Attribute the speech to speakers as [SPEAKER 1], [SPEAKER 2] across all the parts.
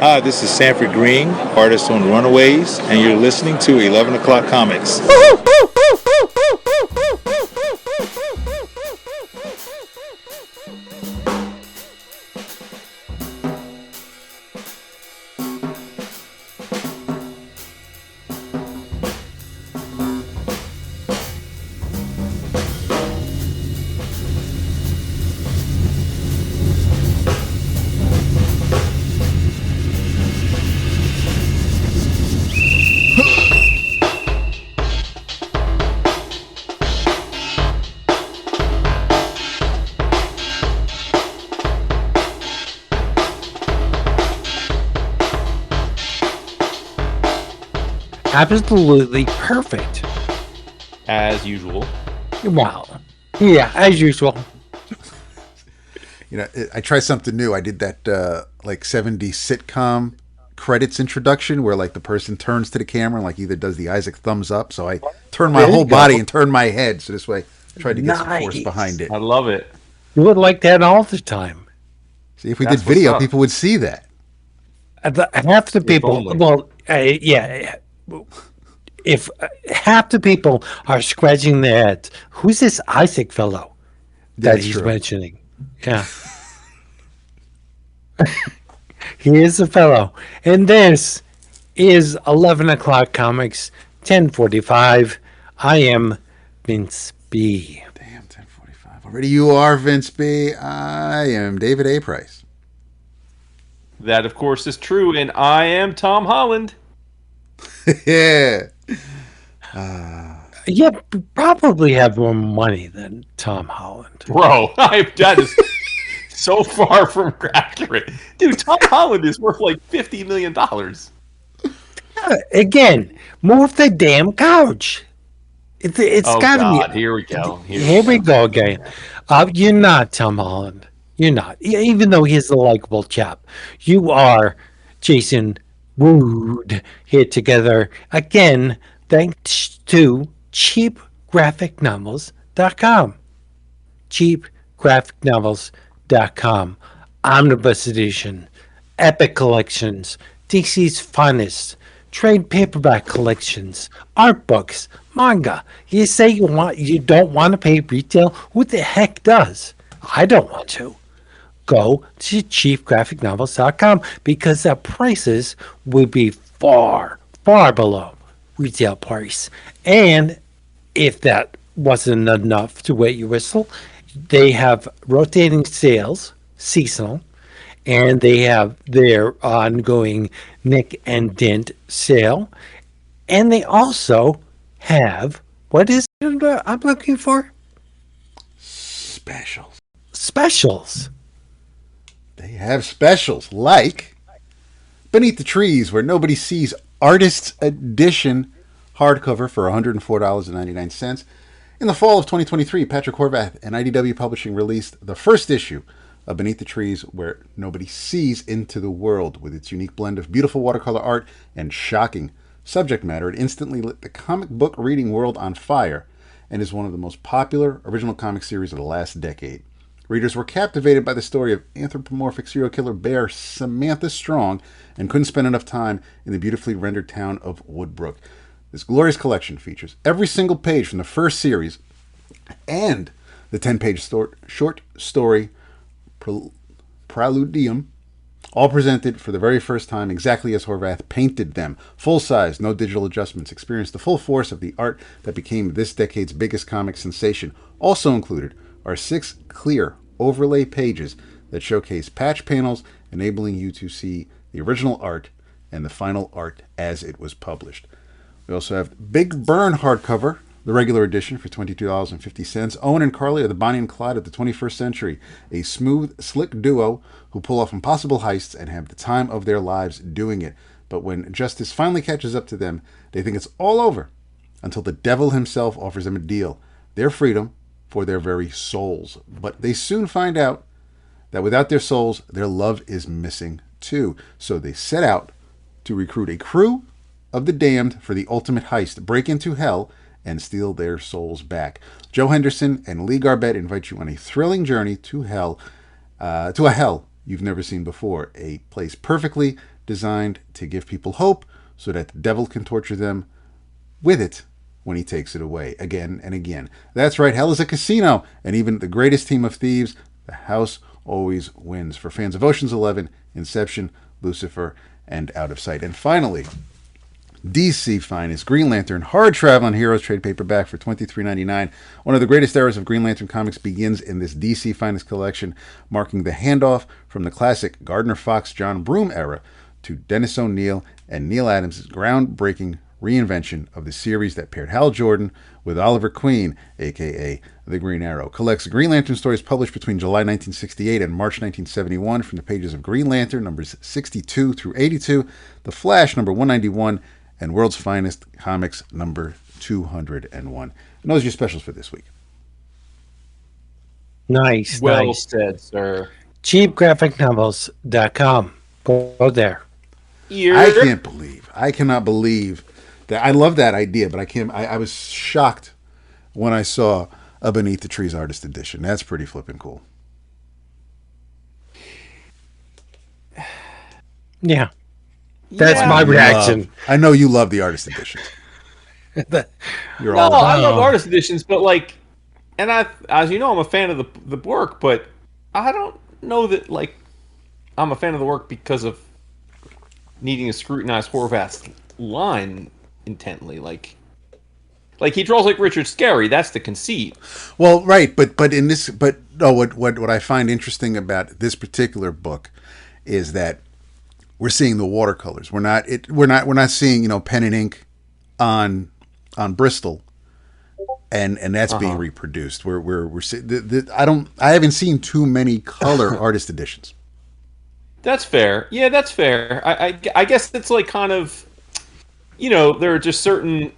[SPEAKER 1] Hi, this is Sanford Green, artist on Runaways, and you're listening to 11 O'Clock Comics.
[SPEAKER 2] Absolutely perfect.
[SPEAKER 3] As usual.
[SPEAKER 2] Wow. Yeah, as usual.
[SPEAKER 4] You know, I try something new. I did that like 70s sitcom credits introduction where like the person turns to the camera and like either does the Isaac thumbs up. So I turn my whole body and turn my head. So this way I tried to get some force behind it.
[SPEAKER 3] I love it.
[SPEAKER 2] You would like that all the time.
[SPEAKER 4] See, if we did video, people would see that.
[SPEAKER 2] Half the people, if half the people are scratching their heads, who's this Isaac fellow that he's mentioning? Yeah. He is a fellow. And this is 11 O'Clock Comics, 10:45. I am Vince B.
[SPEAKER 4] Damn, 10:45. Already you are Vince B. I am David A. Price.
[SPEAKER 3] That, of course, is true, and I am Tom Holland.
[SPEAKER 4] Yeah.
[SPEAKER 2] You probably have more money than Tom Holland.
[SPEAKER 3] Bro, that is so far from accurate. Dude, Tom Holland is worth like $50 million.
[SPEAKER 2] Again, move the damn couch. It's got to be.
[SPEAKER 3] Here we go.
[SPEAKER 2] Here we go again. You're not Tom Holland. You're not. Even though he's a likable chap. You are Jason Wood here together again, thanks to cheapgraphicnovels.com. Cheapgraphicnovels.com. Omnibus edition, epic collections, DC's finest, trade paperback collections, art books, manga. You say you don't want to pay retail? Who the heck does? I don't want to. Go to cheapgraphicnovels.com because the prices will be far, far below retail price. And if that wasn't enough to wet your whistle, they have rotating sales, seasonal, and they have their ongoing Nick and Dent sale. And they also have, what is it I'm looking for? Specials.
[SPEAKER 4] They have specials like Beneath the Trees, Where Nobody Sees Artist's Edition hardcover for $104.99. In the fall of 2023, Patrick Horvath and IDW Publishing released the first issue of Beneath the Trees, Where Nobody Sees Into the World. With its unique blend of beautiful watercolor art and shocking subject matter, it instantly lit the comic book reading world on fire and is one of the most popular original comic series of the last decade. Readers were captivated by the story of anthropomorphic serial killer bear Samantha Strong and couldn't spend enough time in the beautifully rendered town of Woodbrook. This glorious collection features every single page from the first series and the 10-page short story Preludium, all presented for the very first time exactly as Horvath painted them. Full size, no digital adjustments. Experience the full force of the art that became this decade's biggest comic sensation. Also included are 6 clear overlay pages that showcase patch panels, enabling you to see the original art and the final art as it was published. We also have Big Burn hardcover, the regular edition for $22.50. Owen and Carly are the Bonnie and Clyde of the 21st century, a smooth, slick duo who pull off impossible heists and have the time of their lives doing it. But when justice finally catches up to them, they think it's all over until the devil himself offers them a deal, their freedom for their very souls. But they soon find out that without their souls, their love is missing too. So they set out to recruit a crew of the damned for the ultimate heist, break into hell, and steal their souls back. Joe Henderson and Lee Garbett invite you on a thrilling journey to a hell you've never seen before, a place perfectly designed to give people hope so that the devil can torture them with it when he takes it away again and again. That's right, hell is a casino, and even the greatest team of thieves, the house always wins. For fans of Ocean's 11, Inception, Lucifer, and Out of Sight. And finally, DC Finest Green Lantern Hard Traveling Heroes trade paperback for $23.99. One of the greatest eras of Green Lantern comics begins in this DC Finest collection, marking the handoff from the classic Gardner Fox John Broome era to Dennis O'Neil and Neil Adams' groundbreaking reinvention of the series that paired Hal Jordan with Oliver Queen, a.k.a. the Green Arrow. Collects Green Lantern stories published between July 1968 and March 1971 from the pages of Green Lantern numbers 62 through 82, The Flash number 191, and World's Finest Comics number 201. And those are your specials for this week.
[SPEAKER 2] Nice.
[SPEAKER 3] Well
[SPEAKER 2] nice.
[SPEAKER 3] said, sir.
[SPEAKER 2] Cheapgraphicnovels.com. Go there.
[SPEAKER 4] I cannot believe that. I love that idea, but I was shocked when I saw a Beneath the Trees artist edition. That's pretty flippin' cool.
[SPEAKER 2] Yeah. That's my reaction.
[SPEAKER 4] I know you love the artist editions. You're all about
[SPEAKER 3] I love artist editions, but like, and as you know, I'm a fan of the work, but I don't know that like I'm a fan of the work because of needing to scrutinize Horvath's line intently. Like he draws like Richard Scarry. That's the conceit.
[SPEAKER 4] Well, right, but what I find interesting about this particular book is that we're seeing the watercolors. We're not seeing pen and ink on Bristol, and that's being reproduced. We're I haven't seen too many color artist editions.
[SPEAKER 3] That's fair. Yeah, that's fair. I guess it's like kind of, there are just certain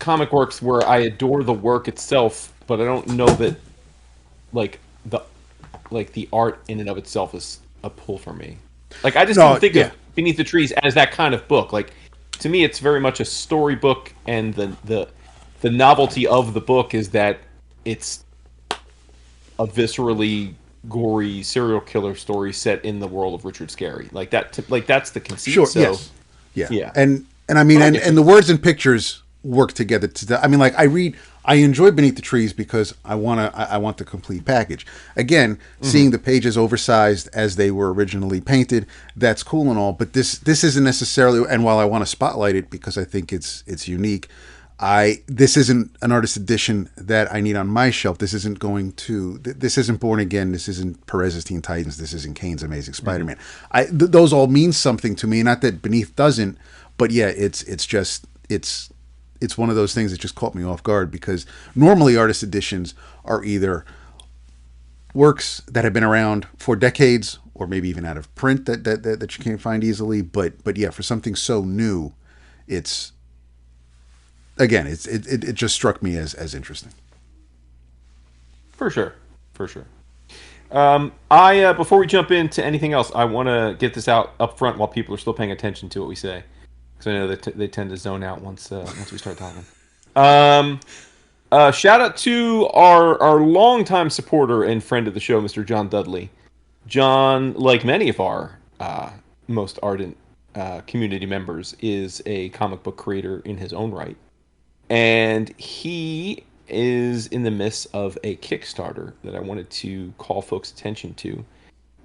[SPEAKER 3] comic works where I adore the work itself, but I don't know that the art in and of itself is a pull for me. Like I just don't think of Beneath the Trees as that kind of book. Like to me, it's very much a storybook, and the novelty of the book is that it's a viscerally gory serial killer story set in the world of Richard Scarry. Like that. That's the conceit.
[SPEAKER 4] Sure.
[SPEAKER 3] So,
[SPEAKER 4] yes. Yeah.
[SPEAKER 3] Yeah.
[SPEAKER 4] And I mean, and the words and pictures work together. I enjoy Beneath the Trees because I want the complete package. Again, seeing the pages oversized as they were originally painted, that's cool and all, but this isn't necessarily, and while I want to spotlight it because I think it's unique, this isn't an artist edition that I need on my shelf. This isn't Born Again, this isn't Perez's Teen Titans, this isn't Kane's Amazing Spider-Man. Those all mean something to me, not that Beneath doesn't, but yeah, it's one of those things that just caught me off guard, because normally artist editions are either works that have been around for decades or maybe even out of print that you can't find easily. But yeah, for something so new, it just struck me as interesting.
[SPEAKER 3] For sure. Before we jump into anything else, I want to get this out up front while people are still paying attention to what we say, because I know that they tend to zone out once we start talking. Shout out to our longtime supporter and friend of the show, Mr. John Dudley. John, like many of our most ardent community members, is a comic book creator in his own right. And he is in the midst of a Kickstarter that I wanted to call folks' attention to.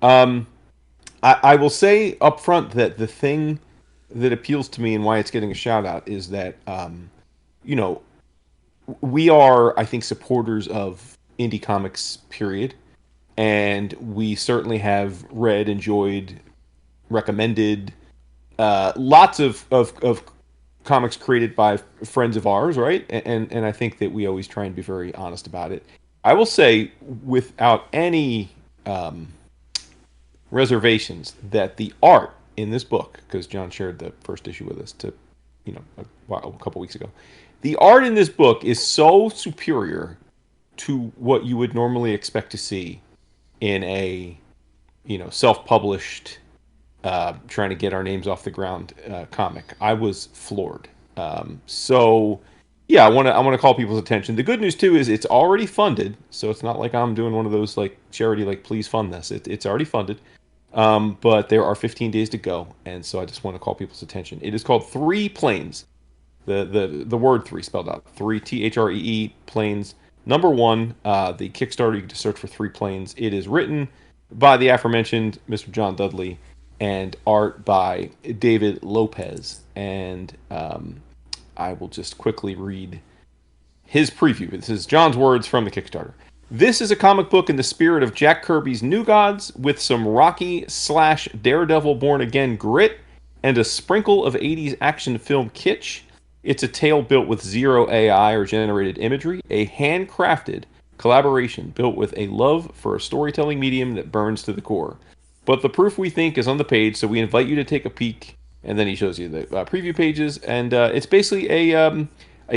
[SPEAKER 3] I will say up front that the thing that appeals to me and why it's getting a shout out is that, we are, I think, supporters of indie comics, period. And we certainly have read, enjoyed, recommended lots of comics created by friends of ours, right? And I think that we always try and be very honest about it. I will say, without any reservations, that the art in this book, because John shared the first issue with us a couple weeks ago, the art in this book is so superior to what you would normally expect to see in a self-published trying to get our names off the ground comic. I was floored. So yeah, I want to call people's attention. The good news too is it's already funded, so it's not like I'm doing one of those like charity, like please fund this. It's already funded. But there are 15 days to go, and so I just want to call people's attention. It is called Three Planes. The word three spelled out. Three, Three planes. Number one, the Kickstarter, you can just search for Three Planes. It is written by the aforementioned Mr. John Dudley and art by David Lopez. And I will just quickly read his preview. This is John's words from the Kickstarter. This is a comic book in the spirit of Jack Kirby's New Gods with some Rocky/Daredevil Born Again grit and a sprinkle of 80s action film kitsch. It's a tale built with zero AI or generated imagery, a handcrafted collaboration built with a love for a storytelling medium that burns to the core. But the proof, we think, is on the page, so we invite you to take a peek. And then he shows you the preview pages, and it's basically a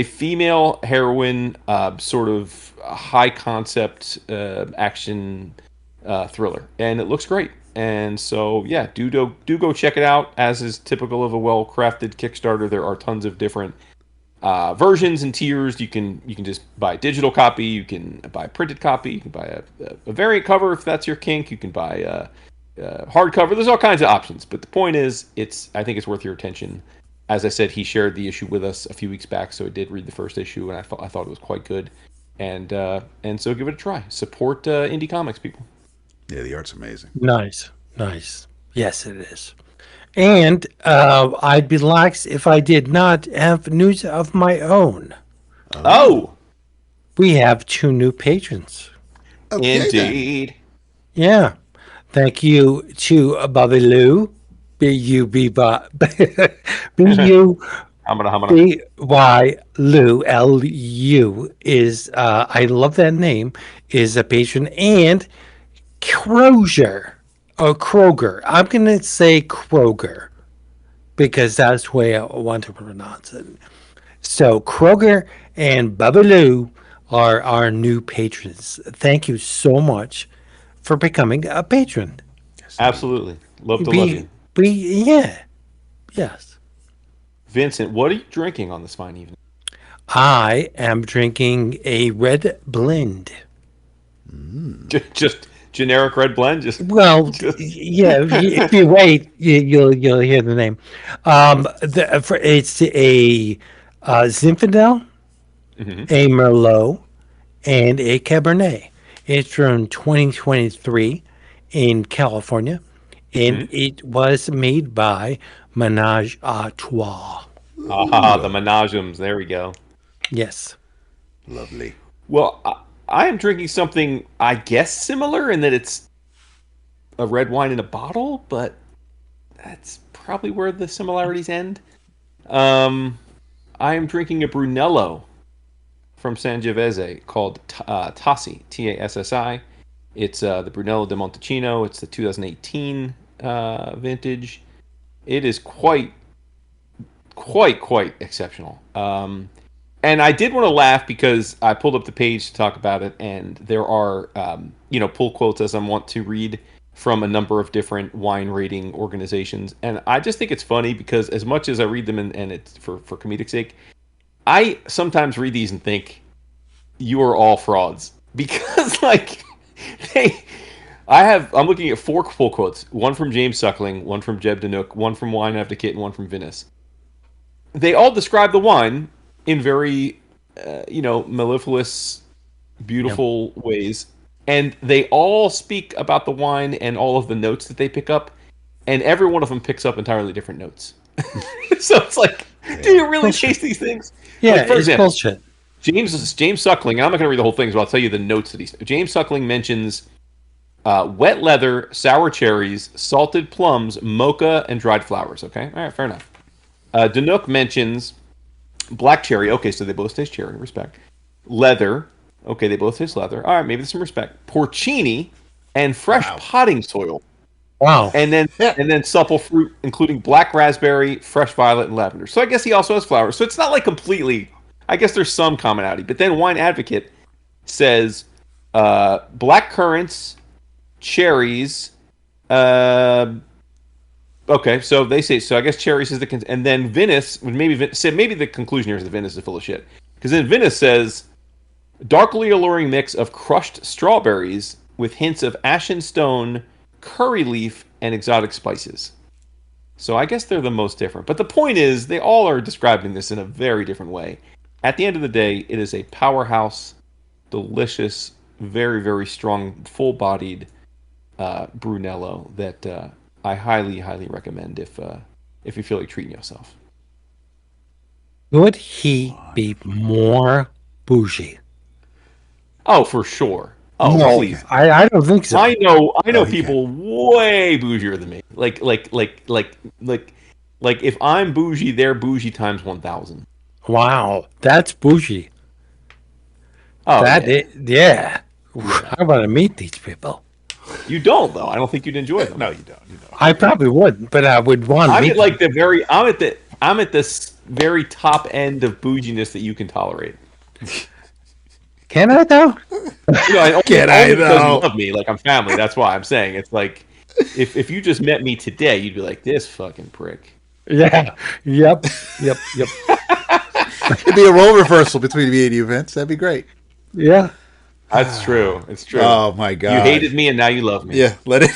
[SPEAKER 3] female heroine, sort of high concept action thriller, and it looks great. And so, yeah, do go check it out. As is typical of a well-crafted Kickstarter, there are tons of different versions and tiers. You can just buy a digital copy. You can buy a printed copy. You can buy a variant cover if that's your kink. You can buy hardcover. There's all kinds of options. But the point is, I think it's worth your attention. As I said, he shared the issue with us a few weeks back, so I did read the first issue, and I thought it was quite good. And so give it a try. Support indie comics, people.
[SPEAKER 4] Yeah, the art's amazing.
[SPEAKER 2] Nice. Yes, it is. And I'd be lax if I did not have news of my own.
[SPEAKER 3] Oh!
[SPEAKER 2] We have 2 new patrons.
[SPEAKER 4] Okay,
[SPEAKER 3] Indeed.
[SPEAKER 2] Yeah. Thank you to Bobby Lou. B-U-B-Y Lou, L-U is, I love that name, is a patron. And Kroger. I'm going to say Kroger because that's the way I want to pronounce it. So Kroger and Babaloo are our new patrons. Thank you so much for becoming a patron.
[SPEAKER 3] Absolutely. Love to love you.
[SPEAKER 2] Yeah. Yes.
[SPEAKER 3] Vincent, what are you drinking on this fine evening?
[SPEAKER 2] I am drinking a red blend.
[SPEAKER 3] Just generic red blend?
[SPEAKER 2] Yeah. If you wait, you'll hear the name. It's a Zinfandel, a Merlot, and a Cabernet. It's from 2023 in California, and it was made by Menage a Trois.
[SPEAKER 3] The Menageums. There we go.
[SPEAKER 2] Yes.
[SPEAKER 4] Lovely.
[SPEAKER 3] Well, I am drinking something, I guess, similar in that it's a red wine in a bottle, but that's probably where the similarities end. I am drinking a Brunello from Sangiovese called Tassi, Tassi. It's the Brunello di Montalcino. It's the 2018 vintage. It is quite exceptional. And I did want to laugh because I pulled up the page to talk about it, and there are, pull quotes as I want to read from a number of different wine rating organizations. And I just think it's funny because as much as I read them and it's for comedic sake, I sometimes read these and think, you are all frauds. Because, I'm looking at 4 pull quotes. One from James Suckling, one from Jeb Danook, one from Wine Advocate, and one from Venice. They all describe the wine in very, mellifluous, beautiful ways. And they all speak about the wine and all of the notes that they pick up. And every one of them picks up entirely different notes. So it's like, do you really chase these things?
[SPEAKER 2] Yeah,
[SPEAKER 3] for example,
[SPEAKER 2] bullshit.
[SPEAKER 3] James Suckling, I'm not going to read the whole thing, so I'll tell you the notes that James Suckling mentions wet leather, sour cherries, salted plums, mocha, and dried flowers. Okay? All right, fair enough. Danook mentions black cherry. Okay, so they both taste cherry. Respect. Leather. Okay, they both taste leather. All right, maybe there's some respect. Porcini and fresh potting soil.
[SPEAKER 2] Wow.
[SPEAKER 3] And then supple fruit, including black raspberry, fresh violet, and lavender. So I guess he also has flowers. So it's not like completely. I guess there's some commonality. But then Wine Advocate says black currants, cherries. Okay, so they say so. I guess cherries is the and then Venice maybe the conclusion here is that Venice is full of shit because then Venice says darkly alluring mix of crushed strawberries with hints of ashen stone, curry leaf, and exotic spices. So I guess they're the most different. But the point is, they all are describing this in a very different way. At the end of the day, it is a powerhouse, delicious, very, very strong, full-bodied Brunello that I highly, highly recommend if you feel like treating yourself.
[SPEAKER 2] Would he be more bougie?
[SPEAKER 3] Oh, for sure. Oh,
[SPEAKER 2] No,
[SPEAKER 3] please.
[SPEAKER 2] I don't think so.
[SPEAKER 3] I know
[SPEAKER 4] he
[SPEAKER 3] people way bougier than me. Like if I'm bougie, they're bougie times 1,000.
[SPEAKER 2] Wow, that's bougie.
[SPEAKER 3] Oh,
[SPEAKER 2] Yeah. I want to meet these people.
[SPEAKER 3] You don't though. I don't think you'd enjoy them.
[SPEAKER 4] No, you don't. You don't.
[SPEAKER 2] I probably wouldn't, but I would want to
[SPEAKER 3] I'm
[SPEAKER 2] meet
[SPEAKER 3] at like them. I'm at this very top end of bouginess that you can tolerate.
[SPEAKER 2] Can I though?
[SPEAKER 3] Can I though? Love me like I'm family. That's why I'm saying it's like if you just met me today, you'd be like this fucking prick.
[SPEAKER 2] Yeah. Yep.
[SPEAKER 4] It'd be a role reversal between me and you, Vince. That'd be great.
[SPEAKER 2] Yeah.
[SPEAKER 3] That's true. It's true.
[SPEAKER 4] Oh my god.
[SPEAKER 3] You hated me and now you love me.
[SPEAKER 4] Yeah, let it.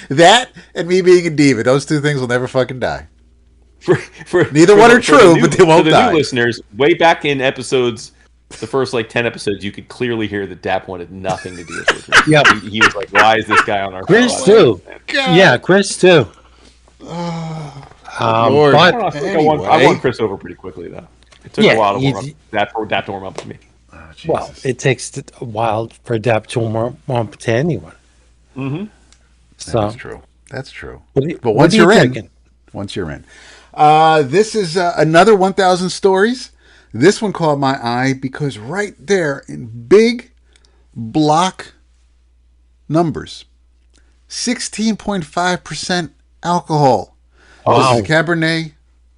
[SPEAKER 4] That and me being a diva. Those two things will never fucking die. Neither one are true, but they won't die.
[SPEAKER 3] For the new listeners, way back in episodes, the first like 10 episodes, you could clearly hear that Dap wanted nothing to do with it.
[SPEAKER 2] Yep.
[SPEAKER 3] He was like, "Why is this guy on our
[SPEAKER 2] Chris
[SPEAKER 3] show?"
[SPEAKER 2] too. Yeah, Chris too.
[SPEAKER 4] Lord.
[SPEAKER 2] But
[SPEAKER 3] I think I won Chris over pretty quickly though. It took a while to warm up. Dap to warm up to me.
[SPEAKER 4] Oh,
[SPEAKER 2] well, it takes a while for Dap to warm up to anyone.
[SPEAKER 3] Mm-hmm.
[SPEAKER 2] So
[SPEAKER 4] that's true. That's true.
[SPEAKER 2] But
[SPEAKER 4] once you're in, this is another 1,000 stories. This one caught my eye because right there in big block numbers, 16.5% alcohol.
[SPEAKER 2] Wow.
[SPEAKER 4] This is a Cabernet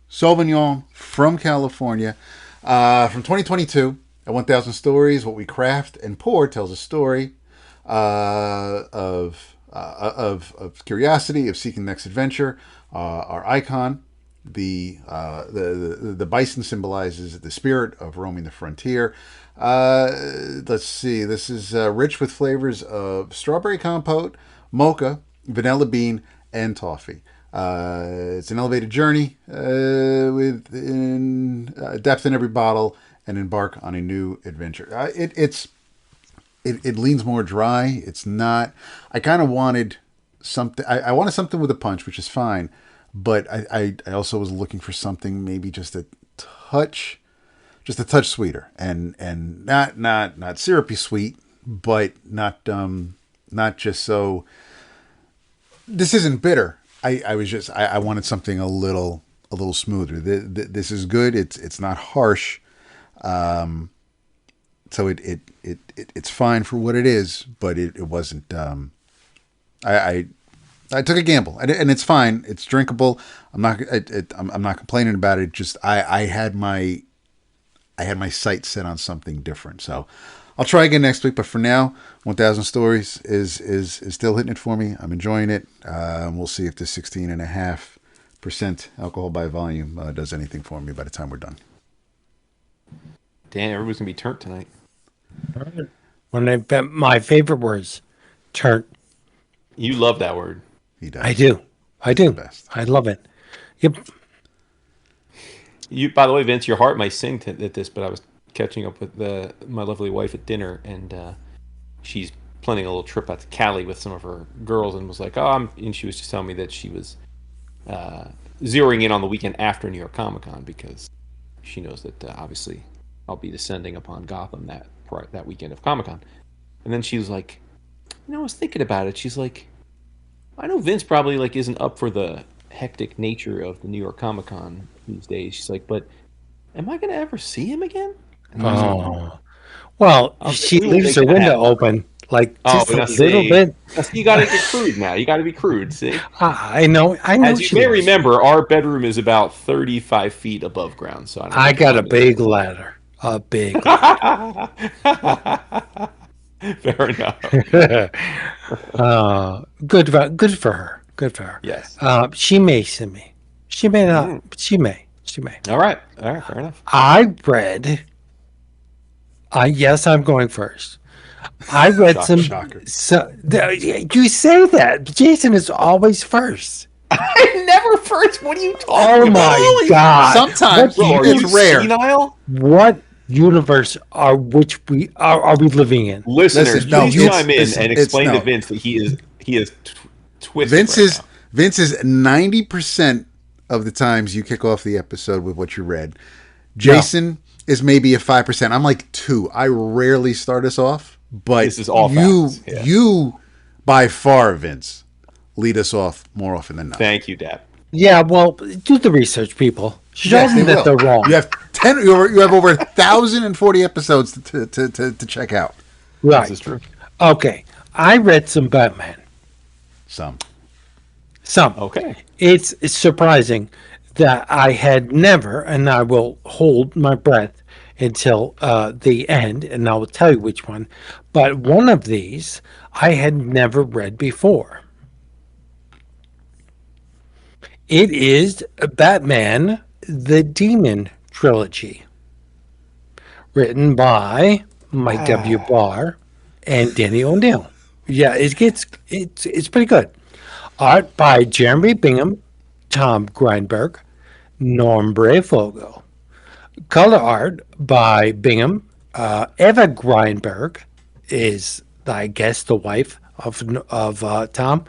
[SPEAKER 4] Sauvignon from California, from 2022. At 1,000 Stories, what we craft and pour tells a story of curiosity, of seeking next adventure. Our icon, the bison, symbolizes the spirit of roaming the frontier. Let's see. This is rich with flavors of strawberry compote, mocha, vanilla bean, and toffee. It's an elevated journey with depth in every bottle, and embark on a new adventure. It leans more dry. It's not. I kind of wanted something. I wanted something with a punch, which is fine, but I also was looking for something maybe just a touch sweeter, and not syrupy sweet, but not just so. This isn't bitter. I wanted something a little smoother. This is good. It's not harsh. So it's fine for what it is, but it wasn't. I took a gamble, and it's fine. It's drinkable. I'm not complaining about it. Just I had my sights set on something different. So I'll try again next week. But for now, 1,000 Stories is still hitting it for me. I'm enjoying it. We'll see if the 16.5% alcohol by volume does anything for me by the time we're done.
[SPEAKER 3] Damn, everybody's gonna be turnt tonight.
[SPEAKER 2] My favorite words, turnt.
[SPEAKER 3] You love that word.
[SPEAKER 4] He does.
[SPEAKER 2] I do.
[SPEAKER 4] The best.
[SPEAKER 2] I love it. Yep.
[SPEAKER 3] You, by the way, Vince, your heart might sing at this, but I was catching up with my lovely wife at dinner, and she's planning a little trip out to Cali with some of her girls, and was like, and she was just telling me that she was zeroing in on the weekend after New York Comic Con because she knows that obviously I'll be descending upon Gotham that weekend of Comic Con. And then she was like, I was thinking about it. She's like, I know Vince probably like isn't up for the hectic nature of the New York Comic Con these days. She's like, but am I going to ever see him again?
[SPEAKER 2] Oh, well, she leaves her window open, like just a little bit.
[SPEAKER 3] You got to get crude now. You got to be crude. See,
[SPEAKER 2] I know.
[SPEAKER 3] As you may remember, our bedroom is about 35 feet above ground. So
[SPEAKER 2] I got a big ladder. A big ladder.
[SPEAKER 3] Fair enough.
[SPEAKER 2] Good for her. Good for her.
[SPEAKER 3] Yes.
[SPEAKER 2] She may see me. She may not. She may.
[SPEAKER 3] All right. Fair enough.
[SPEAKER 2] I read. Yes, I'm going first. I read some.
[SPEAKER 4] Shocker.
[SPEAKER 2] You say that Jason is always first.
[SPEAKER 3] I'm never first. What are you talking
[SPEAKER 2] Oh
[SPEAKER 3] about?
[SPEAKER 2] my god!
[SPEAKER 4] Sometimes
[SPEAKER 3] Bro, are
[SPEAKER 4] it's
[SPEAKER 3] you
[SPEAKER 4] rare.
[SPEAKER 3] senile?
[SPEAKER 2] What universe are we living in?
[SPEAKER 3] Listeners,
[SPEAKER 4] Listen, no,
[SPEAKER 3] please
[SPEAKER 4] it's-
[SPEAKER 3] chime in
[SPEAKER 4] it's-
[SPEAKER 3] and
[SPEAKER 4] it's-
[SPEAKER 3] explain
[SPEAKER 4] no.
[SPEAKER 3] to Vince that he is twisted.
[SPEAKER 4] Vince is 90% of the times you kick off the episode with what you read. Jason is maybe a 5%. I'm like 2. I rarely start us off, but
[SPEAKER 3] This is all
[SPEAKER 4] you
[SPEAKER 3] facts, yeah.
[SPEAKER 4] you by far, Vince, lead us off more often than not.
[SPEAKER 3] Thank you, Dad.
[SPEAKER 2] Yeah, well, do the research, people. Show
[SPEAKER 4] Yes,
[SPEAKER 2] them
[SPEAKER 4] they
[SPEAKER 2] that
[SPEAKER 4] will.
[SPEAKER 2] they're wrong.
[SPEAKER 4] You have 10. You have over 1,040 episodes to check out.
[SPEAKER 2] Right.
[SPEAKER 3] This is true.
[SPEAKER 2] Okay. I read some Batman.
[SPEAKER 4] Some.
[SPEAKER 3] Okay.
[SPEAKER 2] It's surprising that I had never, and I will hold my breath until the end, and I will tell you which one. But one of these I had never read before. It is Batman the Demon Trilogy, written by Mike W. Barr and Danny O'Neill. Yeah, it's pretty good. Art by Jeremy Bingham, Tom Grindberg, Norm Breyfogle. Color art by Bingham. Eva Grindberg is, I guess, the wife of Tom,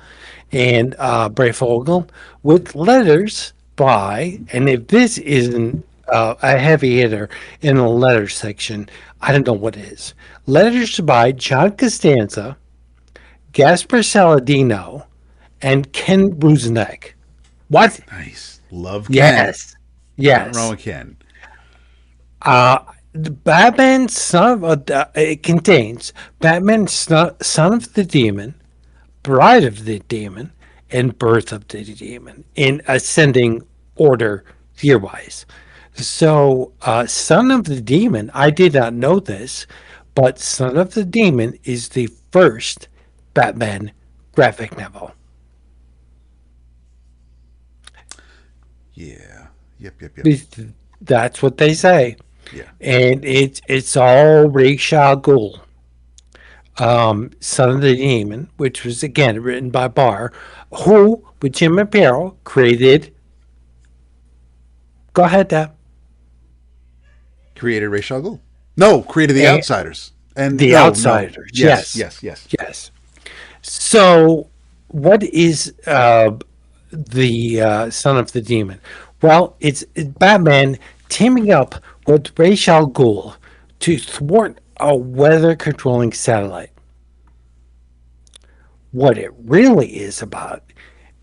[SPEAKER 2] and Breyfogle, with letters by, and if this isn't a heavy hitter in the letter section, I don't know what is. Letters by John Costanza, Gaspar Saladino, and Ken Bruzenek. What?
[SPEAKER 4] Nice. Love Ken.
[SPEAKER 2] Yes. Yes.
[SPEAKER 4] Nothing wrong with Ken.
[SPEAKER 2] The Batman it contains Batman Son of the Demon, Bride of the Demon, and Birth of the Demon in ascending order year-wise. So, Son of the Demon, I did not know this, but Son of the Demon is the first Batman graphic novel.
[SPEAKER 4] Yeah. Yep.
[SPEAKER 2] That's what they say.
[SPEAKER 4] Yeah.
[SPEAKER 2] And it's all Ra's al Ghul. Son of the Demon, which was again written by Barr, who, with Jim Aparo, created. Go ahead, Dad.
[SPEAKER 4] Created Ra's al Ghul. No, created the Outsiders. And
[SPEAKER 2] The Outsiders.
[SPEAKER 4] Yes.
[SPEAKER 2] Yes. So, what is the Son of the Demon? Well, it's Batman teaming up with Ra's al Ghul to thwart a weather-controlling satellite. What it really is about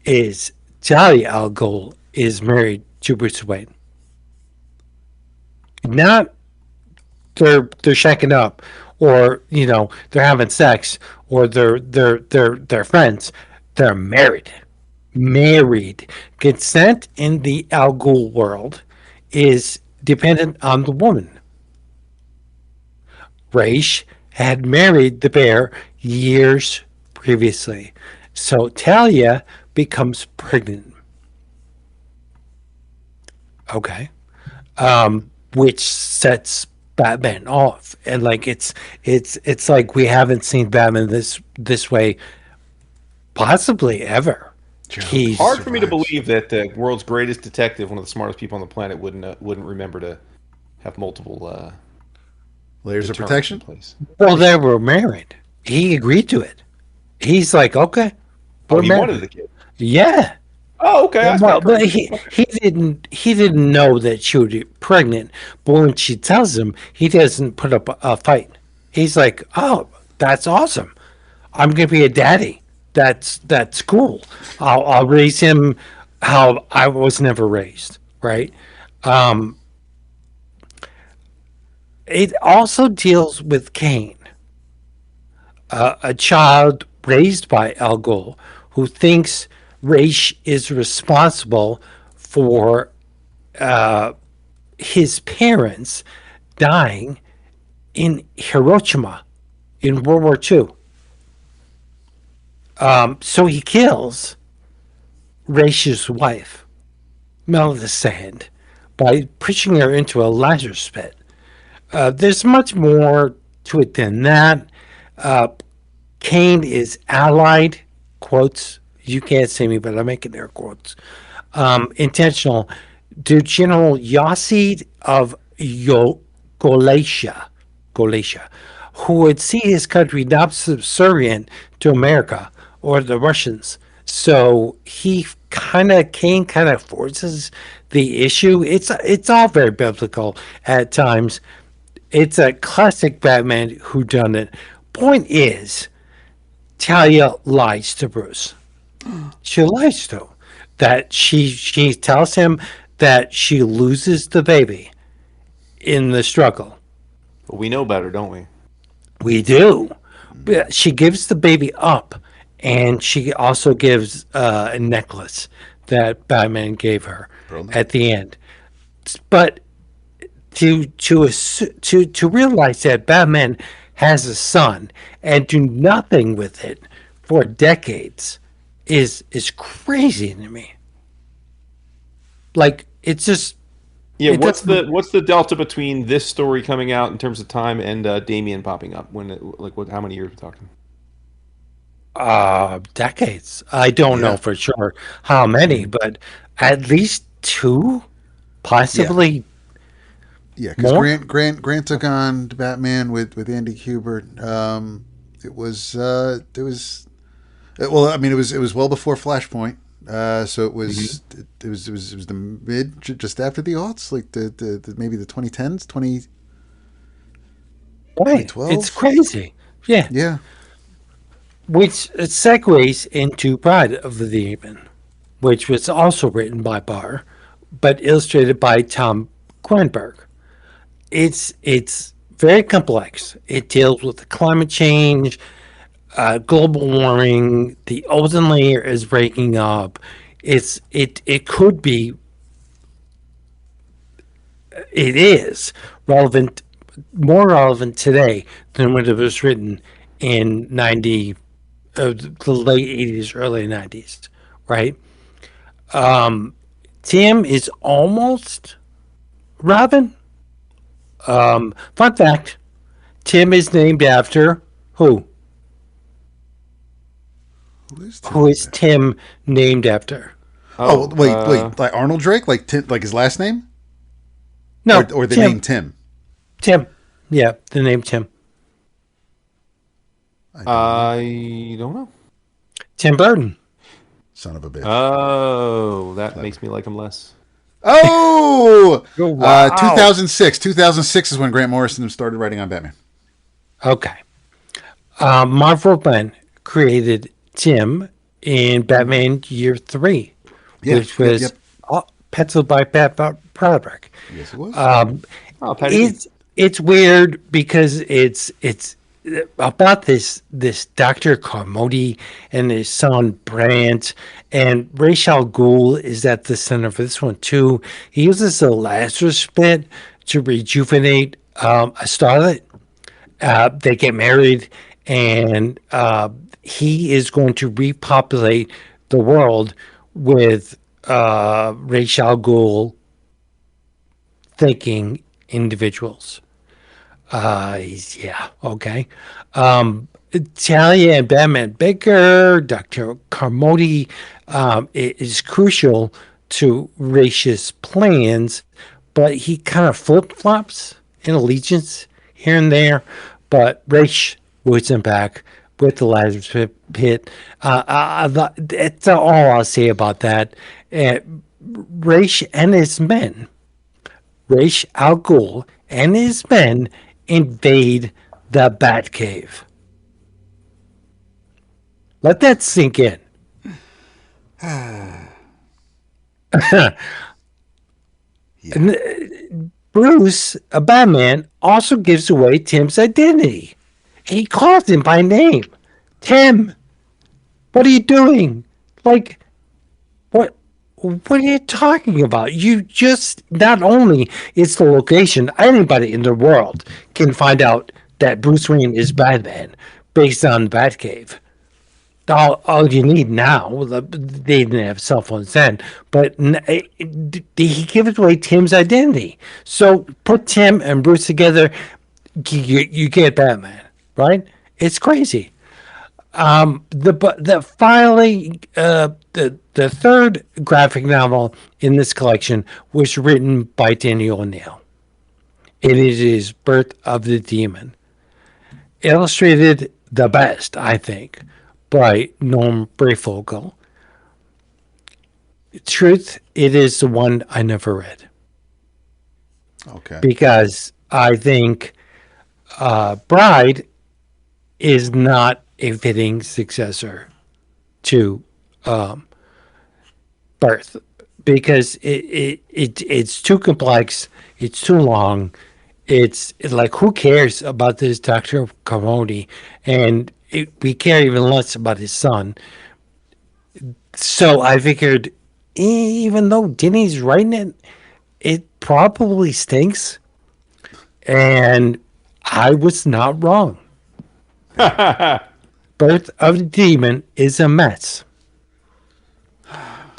[SPEAKER 2] is Talia al Ghul is married to Bruce Wayne. Not they're shacking up, or they're having sex, or they're friends. They're married. Consent in the Al Ghul world is dependent on the woman. Ra's had married the bear years previously, so Talia becomes pregnant. Okay, which sets Batman off, and it's like we haven't seen Batman this way possibly ever. He's
[SPEAKER 3] Hard for me to believe that the world's greatest detective, one of the smartest people on the planet, wouldn't remember to have multiple
[SPEAKER 4] Layers of
[SPEAKER 3] deterrents
[SPEAKER 4] protection.
[SPEAKER 3] in place.
[SPEAKER 2] Well, they were married. He agreed to it. He's like, okay,
[SPEAKER 3] Oh, he
[SPEAKER 2] married.
[SPEAKER 3] wanted the kid.
[SPEAKER 2] Yeah.
[SPEAKER 3] Oh, okay. That's
[SPEAKER 2] Well,
[SPEAKER 3] kinda
[SPEAKER 2] but
[SPEAKER 3] crazy.
[SPEAKER 2] he didn't know that she would be pregnant. But when she tells him, he doesn't put up a fight. He's like, oh, that's awesome. I'm gonna be a daddy. That's cool. I'll raise him how I was never raised. Right. It also deals with Cain, a child raised by Al Ghul who thinks Ra's is responsible for his parents dying in Hiroshima in World War II. So he kills Ra's wife, Melisande, by pushing her into a Lazarus pit. There's much more to it than that. Kane is allied, quotes, you can't see me, but I'm making air quotes, intentional, to General Yassid of Galatia, who would see his country not subservient to America or the Russians. So Kane kind of forces the issue. It's all very biblical at times. It's a classic Batman whodunit. Point is, Talia lies to Bruce. She lies to him that she tells him that she loses the baby in the struggle.
[SPEAKER 3] But we know better, don't we?
[SPEAKER 2] We do. She gives the baby up, and she also gives a necklace that Batman gave her at the end. But to realize that Batman has a son and do nothing with it for decades is crazy to me. Like, it's just.
[SPEAKER 3] Yeah, what's the delta between this story coming out in terms of time and Damian popping up? How many years are we talking?
[SPEAKER 2] Decades. I don't know for sure how many, but at least 2, possibly.
[SPEAKER 4] Yeah, because Grant took on Batman with Andy Kubert. It was well, I mean, it was well before Flashpoint. So it was it was the mid, just after the aughts, like the maybe the 2010s, 2012.
[SPEAKER 2] It's crazy.
[SPEAKER 4] Yeah.
[SPEAKER 2] Which segues into Bride of the Demon, which was also written by Barr, but illustrated by Tom Grindberg. It's very complex. It deals with climate change, global warming. The ozone layer is breaking up. It could be. It is relevant, more relevant today than when it was written in the late 80s, early 90s, right? Tim is almost Robin. Fun fact: Tim is named after who? Who is Tim named after?
[SPEAKER 4] Oh, wait, like Arnold Drake, like Tim, like his last name?
[SPEAKER 2] No,
[SPEAKER 4] or the name Tim.
[SPEAKER 2] Tim, yeah, the name Tim.
[SPEAKER 3] I don't know.
[SPEAKER 2] Tim Burton.
[SPEAKER 4] Son of a bitch.
[SPEAKER 3] Oh, that makes me like him less.
[SPEAKER 4] Oh!
[SPEAKER 2] Wow.
[SPEAKER 4] 2006. 2006 is when Grant Morrison started writing on Batman.
[SPEAKER 2] Okay. Marv Wolfman created Tim in Batman Year 3, which was penciled by Pat Broderick.
[SPEAKER 4] Yes, it was.
[SPEAKER 2] It's weird because it's about this Dr. Carmody and his son Brant, and Ra's al Ghul is at the center for this one too. He uses the Lazarus Pit to rejuvenate a starlet. They get married, and he is going to repopulate the world with Ra's al Ghul thinking individuals. Okay. Talia and Batman Baker, Dr. Carmody is crucial to Raish's plans, but he kind of flip-flops in allegiance here and there. But Raish woods him back with the Lazarus Pit. That's all I'll say about that. Raish and his men, Ra's al Ghul and his men, invade the Batcave. Let that sink in. Bruce, a Batman, also gives away Tim's identity. He calls him by name. Tim, what are you doing? Like, what are you talking about? You just, not only is the location, anybody in the world can find out that Bruce Wayne is Batman based on the Batcave. All you need now, they didn't have cell phones then, but he gives away Tim's identity. So put Tim and Bruce together, you get Batman, right? It's crazy. The finally the third graphic novel in this collection was written by Danny O'Neill. It is Birth of the Demon, illustrated the best, I think, by Norm Breyfogle. Truth, it is the one I never read
[SPEAKER 4] Okay.
[SPEAKER 2] because I think Bride is not a fitting successor to Birth because it's too complex, it's too long. It's like, who cares about this Dr. Carmody? And we care even less about his son. So I figured, even though Denny's writing it, it probably stinks. And I was not wrong. Birth of the Demon is a mess.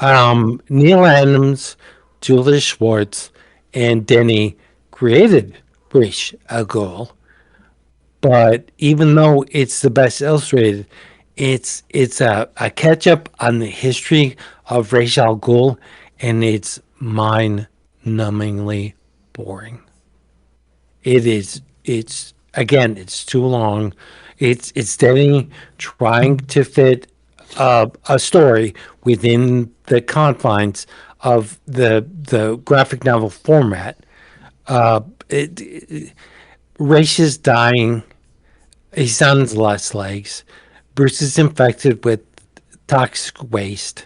[SPEAKER 2] Neil Adams, Julia Schwartz, and Denny created Breyfogle, but even though it's the best illustrated, it's a catch up on the history of Ra's al Ghul, and it's mind-numbingly boring. It's again, it's too long. It's Denny trying to fit a story within the confines of the graphic novel format. Ra's is dying. His son's lost legs. Bruce is infected with toxic waste.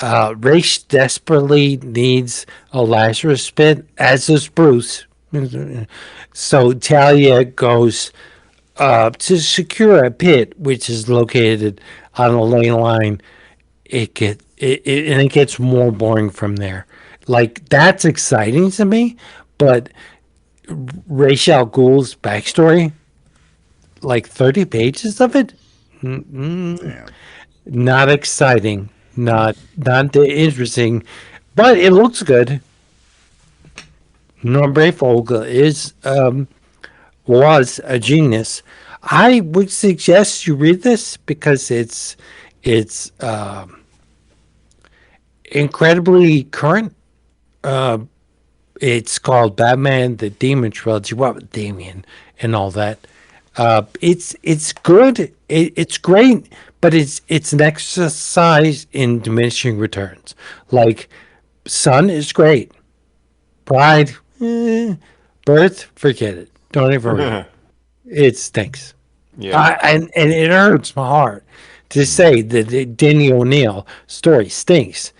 [SPEAKER 2] Ra's desperately needs a Lazarus pit, as does Bruce. So Talia goes to secure a pit, which is located on a lane line. It gets more boring from there. Like, that's exciting to me, but Ra's al Ghul's backstory, like 30 pages of it, not exciting, not interesting, but it looks good. Norm Breyfogle was a genius. I would suggest you read this because it's incredibly current. It's called Batman: The Demon Trilogy. What with Damien and all that? It's good. It's great, but it's an exercise in diminishing returns. Like, Son is great. Bride, Birth, forget it. Don't even read it. It stinks.
[SPEAKER 3] Yeah.
[SPEAKER 2] And it hurts my heart to say that the Denny O'Neill story stinks,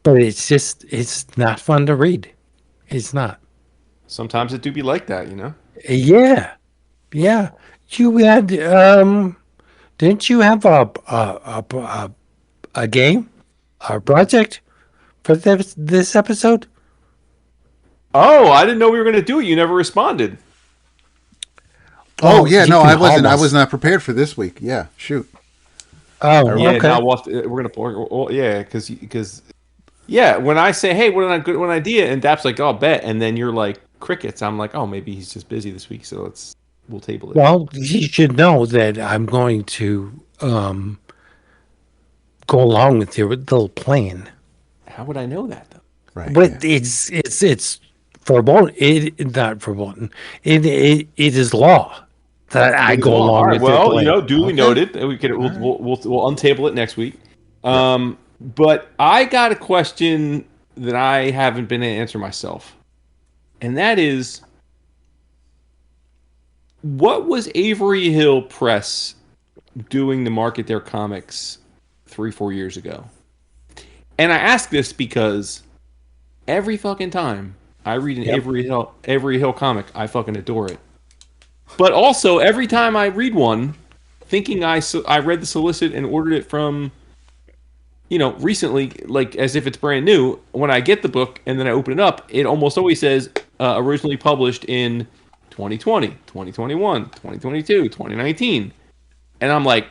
[SPEAKER 2] but it's not fun to read. It's not.
[SPEAKER 3] Sometimes it do be like that, you know?
[SPEAKER 2] Yeah. You had didn't you have a game, a project for this episode?
[SPEAKER 3] Oh, I didn't know we were going to do it. You never responded.
[SPEAKER 4] Oh yeah,
[SPEAKER 2] you
[SPEAKER 4] no,
[SPEAKER 2] can
[SPEAKER 4] I wasn't. I
[SPEAKER 2] almost-
[SPEAKER 4] was not prepared for this week. Yeah, shoot.
[SPEAKER 2] Oh,
[SPEAKER 3] Yeah,
[SPEAKER 2] okay.
[SPEAKER 3] now we're going to... yeah, because... Yeah, when I say, hey, what an idea, and Dap's like, oh, bet, and then you're like, crickets, I'm like, oh, maybe he's just busy this week, so we'll table it.
[SPEAKER 2] Well, you should know that I'm going to go along with your little plan.
[SPEAKER 3] How would I know that, though?
[SPEAKER 4] Right.
[SPEAKER 2] But
[SPEAKER 4] yeah.
[SPEAKER 2] it's verboten. It not verboten. It is law that I go
[SPEAKER 3] All
[SPEAKER 2] along
[SPEAKER 3] right,
[SPEAKER 2] with your
[SPEAKER 3] well,
[SPEAKER 2] plan.
[SPEAKER 3] duly noted. We can we'll untable it next week. But I got a question that I haven't been able to answer myself, and that is, what was Avery Hill Press doing to market their comics 3-4 years ago? And I ask this because every fucking time I read an Avery Hill comic, I fucking adore it. But also, every time I read one, thinking I read the solicit and ordered it from, recently, like as if it's brand new, when I get the book and then I open it up, it almost always says originally published in 2020, 2021, 2022, 2019. And I'm like,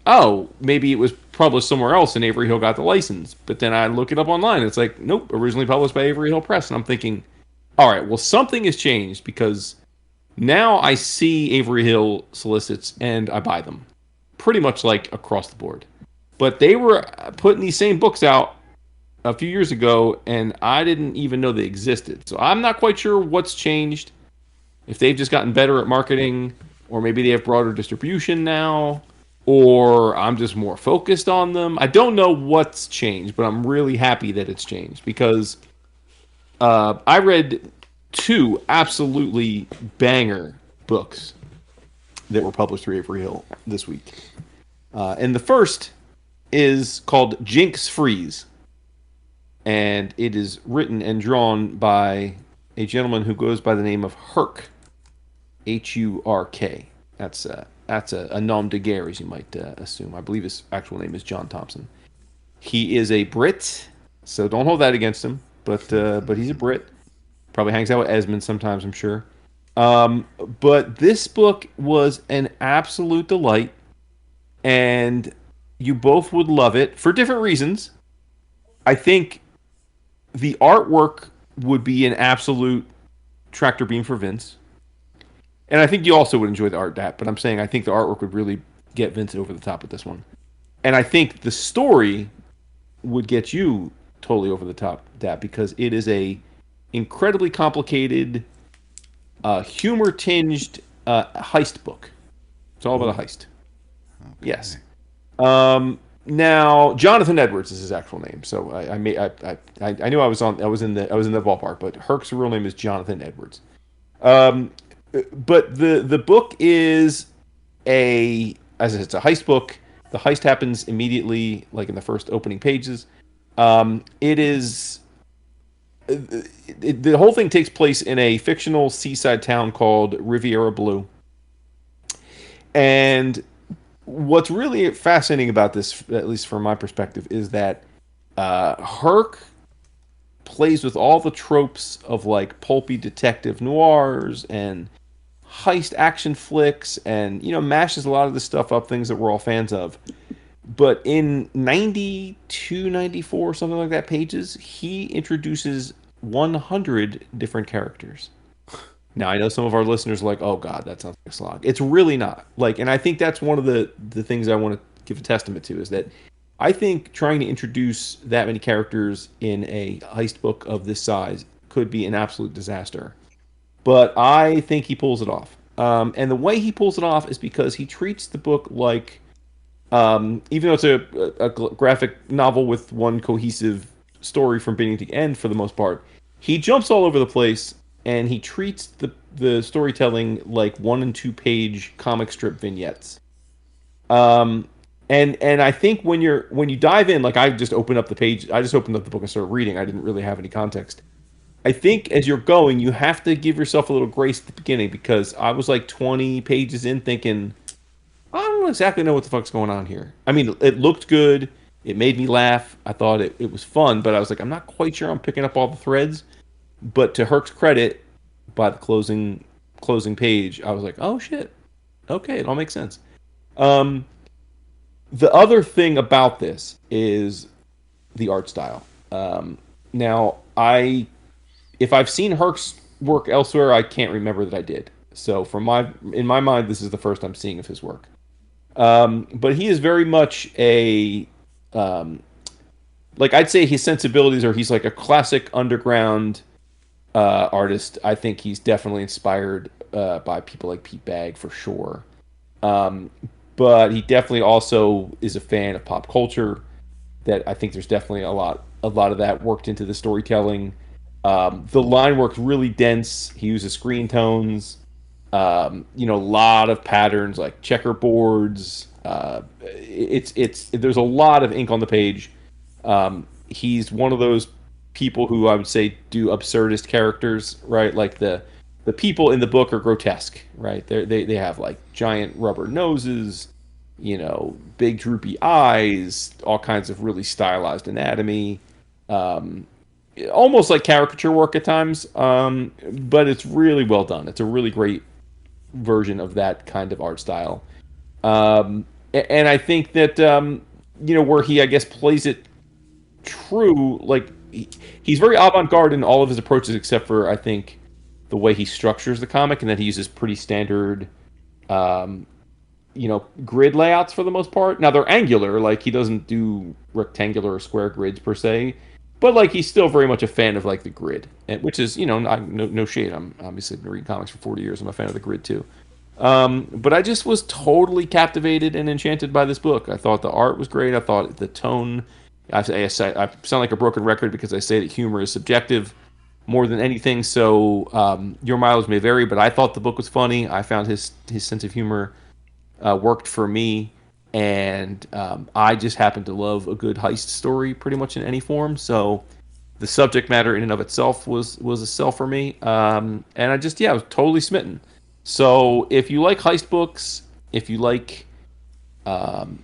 [SPEAKER 3] oh, maybe it was published somewhere else and Avery Hill got the license. But then I look it up online and it's like, nope, originally published by Avery Hill Press. And I'm thinking, all right, well, something has changed because Now I see Avery Hill solicits and I buy them, pretty much like across the board. But they were putting these same books out a few years ago, and I didn't even know they existed. So I'm not quite sure what's changed. If they've just gotten better at marketing, or maybe they have broader distribution now, or I'm just more focused on them. I don't know what's changed, but I'm really happy that it's changed because I read 2 absolutely banger books that were published through Avery Hill this week. And the first is called Jinx Freeze. And it is written and drawn by a gentleman who goes by the name of Hurk. Hurk. That's a nom de guerre, as you might assume. I believe his actual name is John Thompson. He is a Brit, so don't hold that against him. But he's a Brit. Probably hangs out with Esmond sometimes, I'm sure. But this book was an absolute delight, and you both would love it for different reasons. I think the artwork would be an absolute tractor beam for Vince. And I think you also would enjoy the art, but I'm saying I think the artwork would really get Vince over the top with this one. And I think the story would get you totally over the top, Dap, because it is a incredibly complicated, humor-tinged heist book. It's all about a heist. Okay. Yes. Now, Jonathan Edwards is his actual name, so I knew I was in the ballpark, but Hurk's real name is Jonathan Edwards. But the book is it's a heist book. The heist happens immediately, like in the first opening pages. It is the whole thing takes place in a fictional seaside town called Riviera Blue. And what's really fascinating about this, at least from my perspective, is that Hurk plays with all the tropes of like pulpy detective noirs and heist action flicks, and mashes a lot of the stuff up, things that we're all fans of. But in 92, 94, something like that pages, he introduces 100 different characters. Now, I know some of our listeners are like, oh god, that sounds like a slog. It's really not. And I think that's one of the things I want to give a testament to, is that I think trying to introduce that many characters in a heist book of this size could be an absolute disaster. But I think he pulls it off. And the way he pulls it off is because he treats the book like, even though it's a graphic novel with one cohesive story from beginning to end for the most part, he jumps all over the place, and he treats the storytelling like 1 and 2 page comic strip vignettes. And I think when you dive in, like I just opened up the book and started reading. I didn't really have any context. I think as you're going, you have to give yourself a little grace at the beginning, because I was like 20 pages in thinking, I don't exactly know what the fuck's going on here. I mean, it looked good. It made me laugh. I thought it was fun, but I was like, I'm not quite sure I'm picking up all the threads. But to Hurk's credit, by the closing page, I was like, oh shit. Okay, it all makes sense. The other thing about this is the art style. Now, if I've seen Hurk's work elsewhere, I can't remember that I did. So in my mind, this is the first I'm seeing of his work. But he is very much a, I'd say his sensibilities are, he's like a classic underground artist. I think he's definitely inspired by people like Pete Bagg for sure. But he definitely also is a fan of pop culture. That I think there's definitely a lot of that worked into the storytelling. The line work's really dense. He uses screen tones. A lot of patterns like checkerboards. There's a lot of ink on the page. He's one of those people who I would say do absurdist characters, right? Like the people in the book are grotesque, right? They have like giant rubber noses, big droopy eyes, all kinds of really stylized anatomy. Almost like caricature work at times, but it's really well done. It's a really great version of that kind of art style. And I think that, where he, I guess, plays it true, like, he's very avant-garde in all of his approaches, except for, I think, the way he structures the comic, and that he uses pretty standard, grid layouts for the most part. Now they're angular, like he doesn't do rectangular or square grids per se, but like he's still very much a fan of like the grid, which is no shade. I'm obviously been reading comics for 40 years. I'm a fan of the grid too. But I just was totally captivated and enchanted by this book. I thought the art was great. I thought the tone. I sound like a broken record because I say that humor is subjective more than anything. So your mileage may vary, but I thought the book was funny. I found his sense of humor worked for me, and I just happen to love a good heist story pretty much in any form. So the subject matter in and of itself was a sell for me, and I was totally smitten. So if you like heist books, if you like indie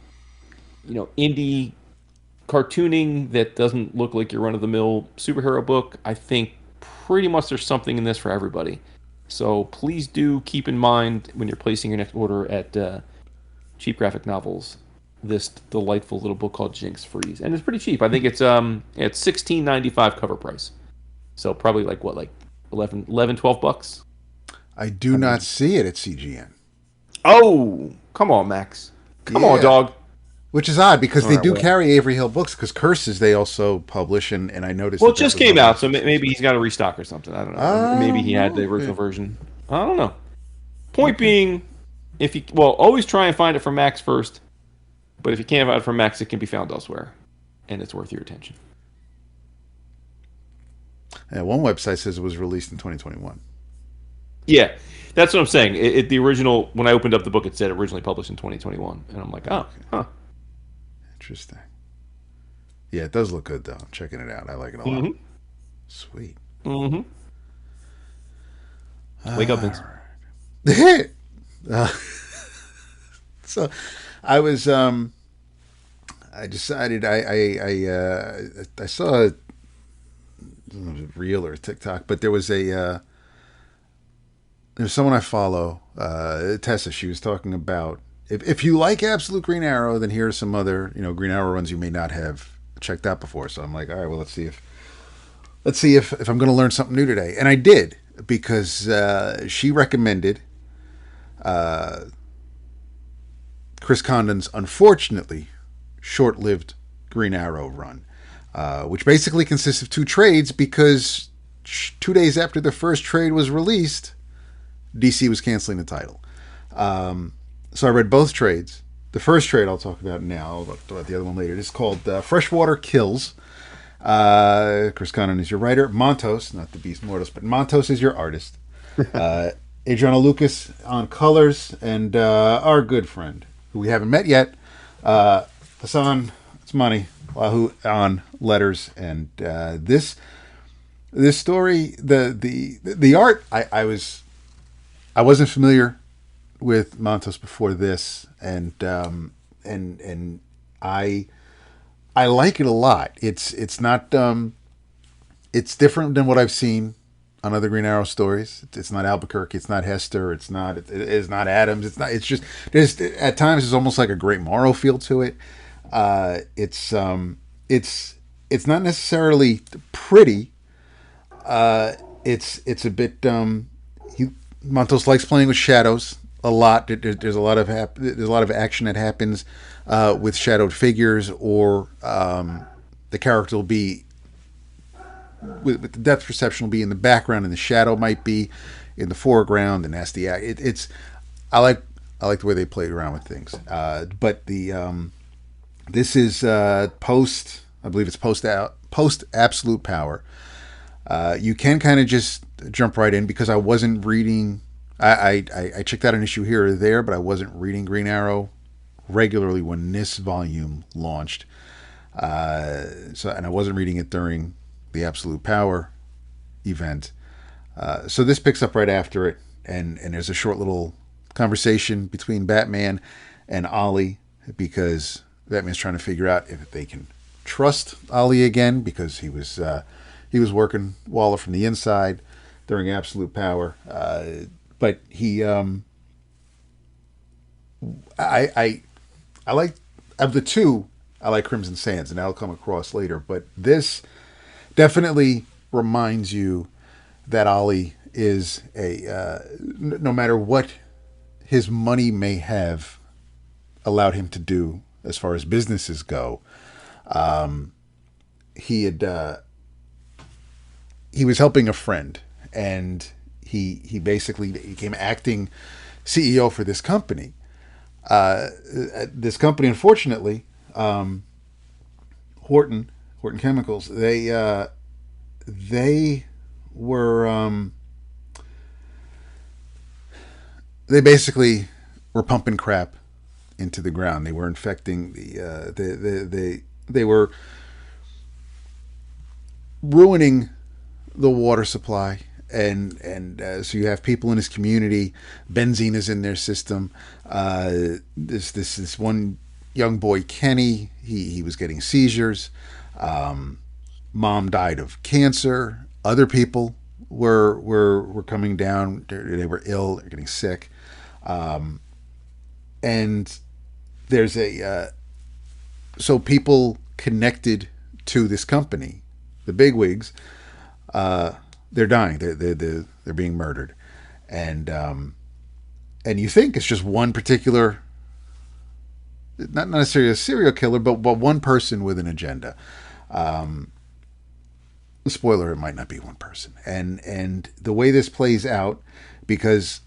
[SPEAKER 3] cartooning that doesn't look like your run-of-the-mill superhero book, I think pretty much there's something in this for everybody. So please do keep in mind when you're placing your next order at Cheap Graphic Novels this delightful little book called Jinx Freeze, and it's pretty cheap. I think it's $16.95 cover price, so probably like 12 bucks.
[SPEAKER 4] I do not see it at CGN.
[SPEAKER 3] Oh, come on, Max. Come on, dog.
[SPEAKER 4] Which is odd because they do carry Avery Hill books, because Curses they also publish, and I noticed.
[SPEAKER 3] Well, it just came out, so maybe he's got a restock or something. I don't know. Maybe he had the original version. I don't know. Point being, always try and find it from Max first. But if you can't find it from Max, it can be found elsewhere, and it's worth your attention.
[SPEAKER 4] Yeah, one website says it was released in 2021.
[SPEAKER 3] Yeah, that's what I'm saying. The original, when I opened up the book, it said originally published in 2021, and I'm like, oh, huh.
[SPEAKER 4] Interesting. Yeah, it does look good, though. I'm checking it out. I like it a lot. Sweet.
[SPEAKER 3] Mm-hmm. Wake up, Vince.
[SPEAKER 4] So, I was. I decided. I saw. I don't know if it was Reel or TikTok, but there was there's someone I follow, Tessa. She was talking about if you like Absolute Green Arrow, then here's some other Green Arrow runs you may not have checked out before. So I'm like, all right, well, let's see if I'm going to learn something new today, and I did, because she recommended Chris Condon's unfortunately short-lived Green Arrow run, which basically consists of two trades, because 2 days after the first trade was released, DC was canceling the title. So I read both trades. The first trade I'll talk about now. I'll talk about the other one later. It's called Freshwater Kills. Chris Condon is your writer. Montos, not the Beast Mortals, but Montos is your artist. Adriano Lucas on colors, and our good friend, who we haven't met yet, Hassan Otsmani Lahu on letters. And this story, the art, I wasn't familiar with Montos before this, and I like it a lot. It's not it's different than what I've seen on other Green Arrow stories. It's not Albuquerque, it's not Hester, it's not Adams, it's just at times it's almost like a Great Morrow feel to it. It's not necessarily pretty. It's a bit Montos likes playing with shadows a lot. There's a lot of action that happens with shadowed figures, or the character will be with the depth perception will be in the background, and the shadow might be in the foreground, and that's the act. I like the way they played around with things. But this is post. I believe it's post Absolute Power. You can kind of just jump right in, because I wasn't reading. I checked out an issue here or there, but I wasn't reading Green Arrow regularly when this volume launched. And I wasn't reading it during the Absolute Power event. So this picks up right after it, and there's a short little conversation between Batman and Ollie, because Batman's trying to figure out if they can trust Ollie again, because he was working Waller from the inside during Absolute Power. But he, I like, of the two, I like Crimson Sands, and that'll come across later. But this definitely reminds you that Ollie is no matter what his money may have allowed him to do as far as businesses go, he was helping a friend, and he basically became acting CEO for this company. This company, unfortunately, Horton Chemicals, they were they basically were pumping crap into the ground. They were infecting they were ruining the water supply, and so you have people in his community. Benzene is in their system. This one young boy, Kenny, he was getting seizures. Mom died of cancer. Other people were coming down. They were ill. They're getting sick. And there's so people connected to this company, the bigwigs, they're dying. They're being murdered, and you think it's just one particular, not necessarily a serial killer, but one person with an agenda. Spoiler: it might not be one person, and the way this plays out, because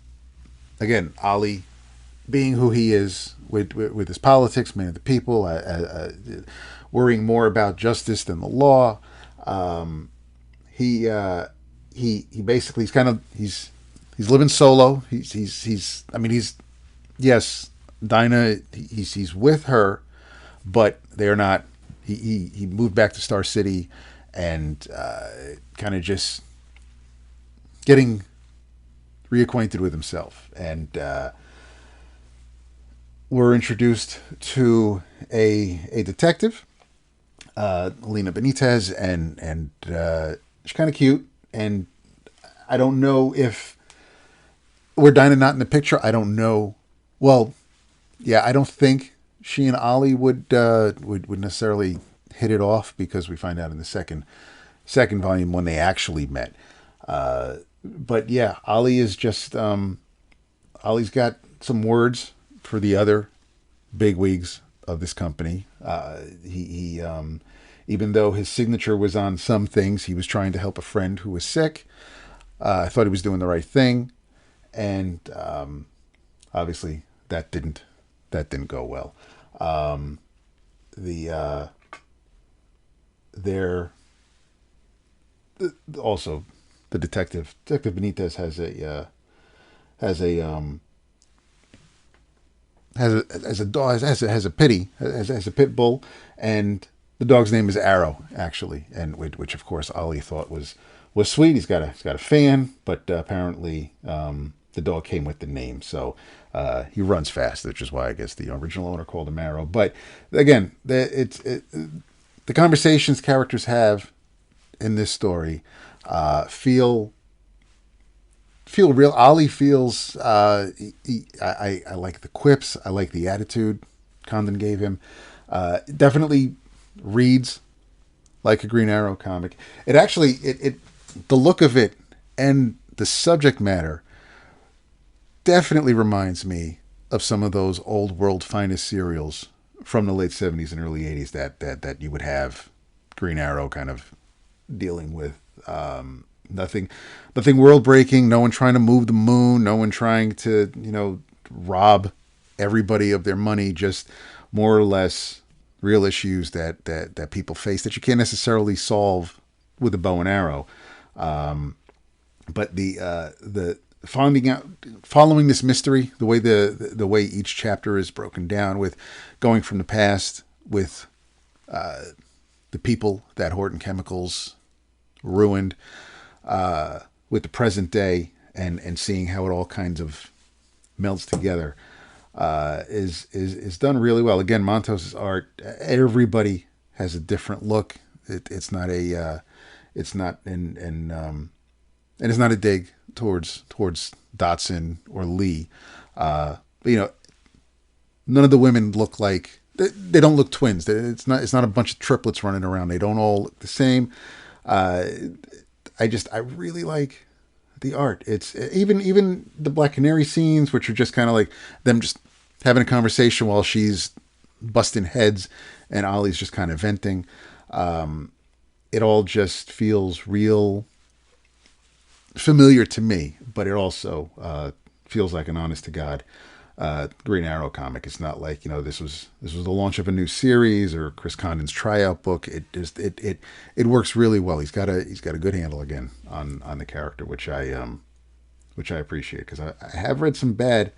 [SPEAKER 4] again, Ali, being who he is with his politics, man of the people, worrying more about justice than the law. He basically he's living solo. He's yes, Dinah, he's with her, but they're not. He moved back to Star City, and kind of just getting reacquainted with himself. And we're introduced to a detective, Lena Benitez, and she's kind of cute. And I don't know if were Dinah not in the picture. I don't know. Well, yeah, I don't think she and Ollie would necessarily hit it off, because we find out in the second volume when they actually met. But yeah, Ollie is just Ollie's got some words for the other bigwigs of this company. He even though his signature was on some things, he was trying to help a friend who was sick. I thought he was doing the right thing, and obviously that didn't go well. Also the detective Benitez has a pit bull, and the dog's name is Arrow, actually, and which of course Ollie thought was sweet. He's got a fan, but apparently the dog came with the name, so he runs fast, which is why I guess the original owner called him Arrow. But again, the conversations characters have in this story feel real. Ollie feels I like the quips. I like the attitude Condon gave him. Definitely reads like a Green Arrow comic. It actually the look of it and the subject matter definitely reminds me of some of those old World Finest serials from the late 70s and early 80s that you would have Green Arrow kind of dealing with. Nothing world breaking, no one trying to move the moon, no one trying to, rob everybody of their money, just more or less real issues that people face that you can't necessarily solve with a bow and arrow. But the following this mystery, the way each chapter is broken down, with going from the past with the people that Horton Chemicals ruined, with the present day, and seeing how it all kinds of melds together, is done really well. Again, Montos' art, everybody has a different look. It's not a dig towards Dotson or Lee. None of the women look like they don't look twins. It's not a bunch of triplets running around. They don't all look the same. I really like the art. It's even the Black Canary scenes, which are just kind of like them just having a conversation while she's busting heads and Ollie's just kind of venting. It all just feels real familiar to me, but it also feels like an honest to God Green Arrow comic. It's not like, this was the launch of a new series or Chris Condon's tryout book. It works really well. He's got a good handle again on the character, which I appreciate, because I have read some bad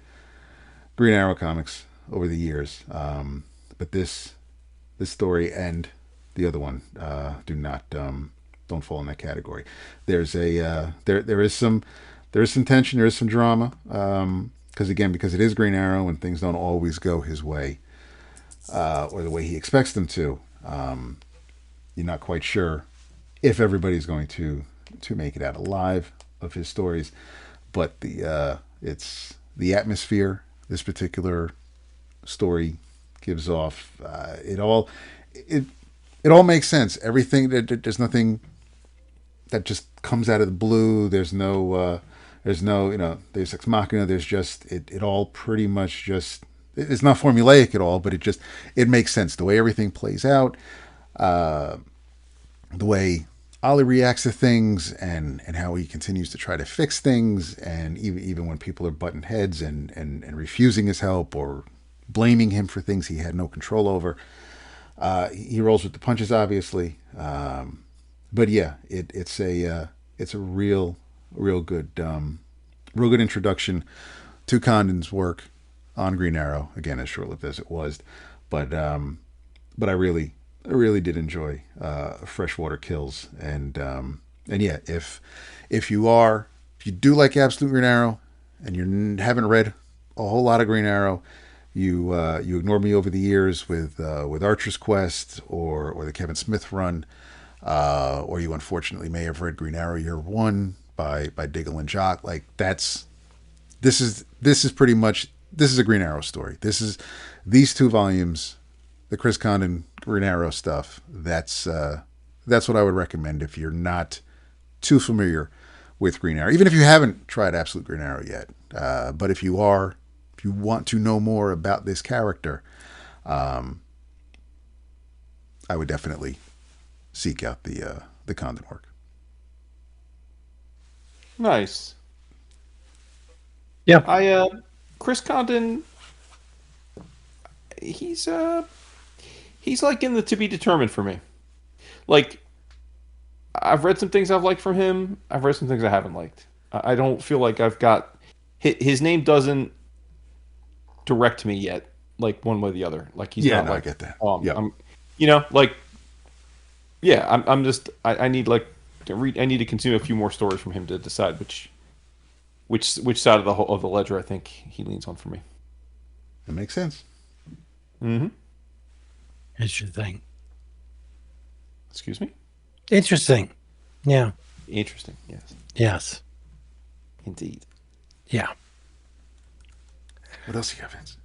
[SPEAKER 4] Green Arrow comics over the years, but this story and the other one don't fall in that category. There's there is some tension, there is some drama, because it is Green Arrow and things don't always go his way, or the way he expects them to. You're not quite sure if everybody's going to make it out alive of his stories, but it's the atmosphere this particular story gives off. It all makes sense. Everything, there's nothing that just comes out of the blue. There's no Deus Ex Machina. There's just it all pretty much just, it's not formulaic at all, but it makes sense. The way everything plays out, the way Ollie reacts to things, and how he continues to try to fix things, and even when people are butting heads and refusing his help or blaming him for things he had no control over. He rolls with the punches, obviously. But yeah, it's a real good introduction to Condon's work on Green Arrow. Again, as short-lived as it was, but I really did enjoy Freshwater Kills, and yeah, if you do like Absolute Green Arrow and you haven't read a whole lot of Green Arrow, you ignored me over the years with Archer's Quest or the Kevin Smith run, or you unfortunately may have read Green Arrow Year One by Diggle and Jock. Like this is pretty much, this is a Green Arrow story. These 2 volumes, the Chris Condon Green Arrow stuff. That's what I would recommend if you're not too familiar with Green Arrow, even if you haven't tried Absolute Green Arrow yet. But if you want to know more about this character, I would definitely seek out the Condon work.
[SPEAKER 3] Nice.
[SPEAKER 2] Yeah.
[SPEAKER 3] Chris Condon, he's like in the to be determined for me. Like, I've read some things I've liked from him. I've read some things I haven't liked. I don't feel like I've got his name doesn't direct me yet, like one way or the other. Like he's not like,
[SPEAKER 4] I get that.
[SPEAKER 3] I'm just I need like to read. I need to consume a few more stories from him to decide which side of the ledger I think he leans on for me.
[SPEAKER 4] That makes sense.
[SPEAKER 3] Mm-hmm.
[SPEAKER 2] Interesting.
[SPEAKER 3] Excuse me?
[SPEAKER 2] Interesting. Yeah.
[SPEAKER 3] Interesting, yes.
[SPEAKER 2] Yes.
[SPEAKER 3] Indeed.
[SPEAKER 2] Yeah.
[SPEAKER 4] What else you got, Vince?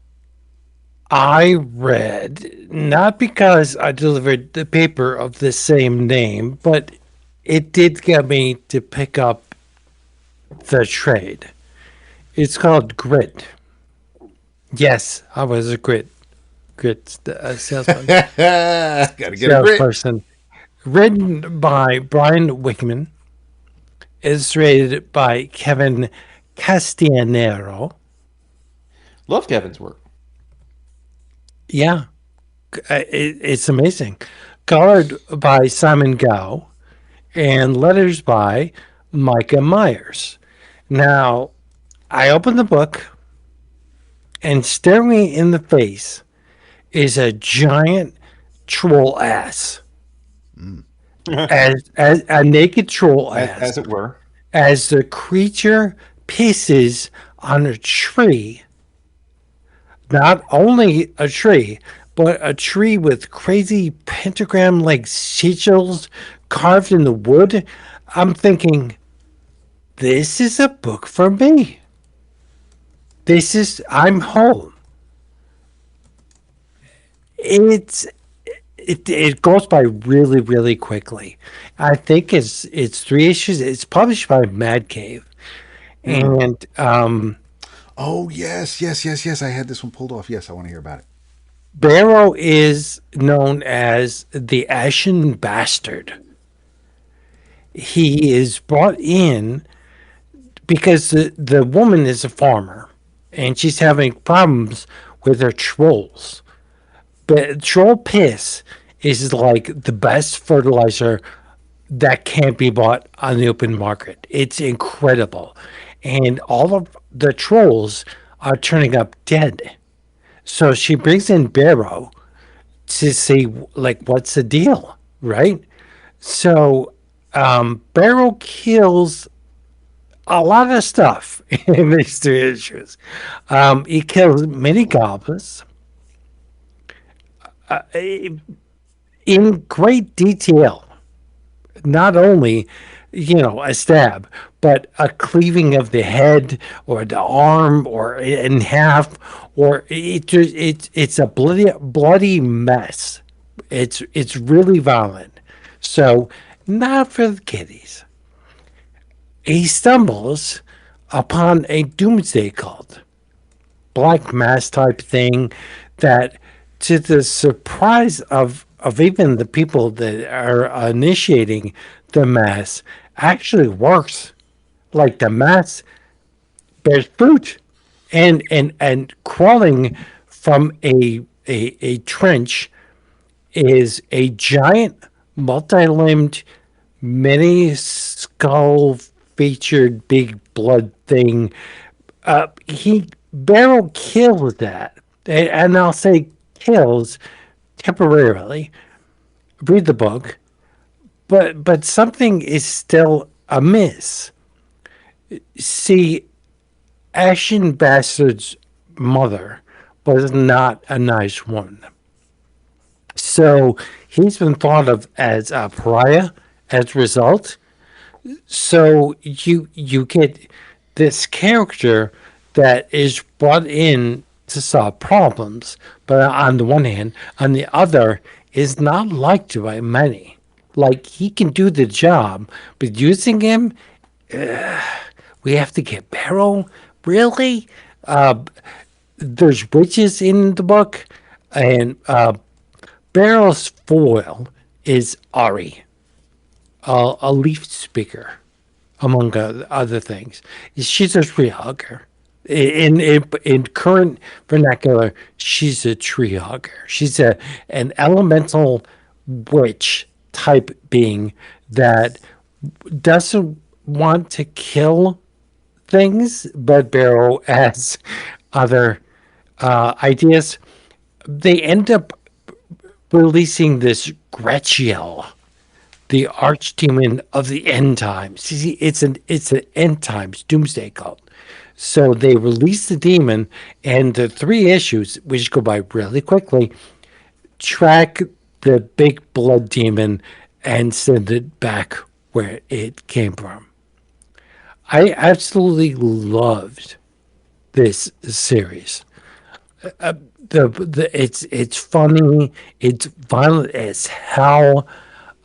[SPEAKER 2] I read, not because I delivered the paper of the same name, but it did get me to pick up the trade. It's called Grit. Yes, I was a Grit salesman.
[SPEAKER 4] Gotta get a Grit.
[SPEAKER 2] Salesperson. Written by Brian Wickman. Illustrated by Kevin Castaniero.
[SPEAKER 3] Love Kevin's work.
[SPEAKER 2] Yeah, it's amazing. Colored by Simon Gough and letters by Micah Myers. Now, I opened the book, and staring me in the face is a giant troll ass. As a naked troll ass.
[SPEAKER 3] As it were.
[SPEAKER 2] As the creature pisses on a tree. Not only a tree, but a tree with crazy pentagram-like sigils carved in the wood. I'm thinking, this is a book for me. I'm home. It goes by really, really quickly. I think it's 3 issues. It's published by Mad Cave. And
[SPEAKER 4] Oh, yes. I had this one pulled off. Yes, I want to hear about it.
[SPEAKER 2] Barrow is known as the Ashen Bastard. He is brought in because the woman is a farmer and she's having problems with her trolls. But troll piss is like the best fertilizer that can't be bought on the open market. It's incredible. And all of the trolls are turning up dead. So she brings in Barrow to see like what's the deal, right? So Barrow kills a lot of stuff in these two issues. He kills many goblins in great detail. Not only, a stab, but a cleaving of the head or the arm or in half, or it's a bloody mess. It's really violent. So not for the kiddies. He stumbles upon a doomsday cult, black mass type thing that, to the surprise of even the people that are initiating the mass, actually works. Like the mass bears fruit, and crawling from a trench is a giant, multi-limbed, many skull featured big blood thing. Barrow kills that, and I'll say kills temporarily. Read the book, but something is still amiss. See, Ashen Bastard's mother was not a nice woman, so he's been thought of as a pariah as a result. So you get this character that is brought in to solve problems, but on the one hand, on the other, is not liked by many. Like, he can do the job, but using him, we have to get Barrow? Really? There's witches in the book, and Barrow's foil is Ari, a leaf speaker, among other things. She's a tree hugger. In current vernacular, she's a tree hugger. She's an elemental witch type being that doesn't want to kill things, but Barrow has other ideas. They end up releasing this Greciel, the archdemon of the end times. See, it's an end times doomsday cult. So they release the demon, and the 3 issues, which go by really quickly, track the big blood demon and send it back where it came from. I absolutely loved this series. It's funny, it's violent as hell.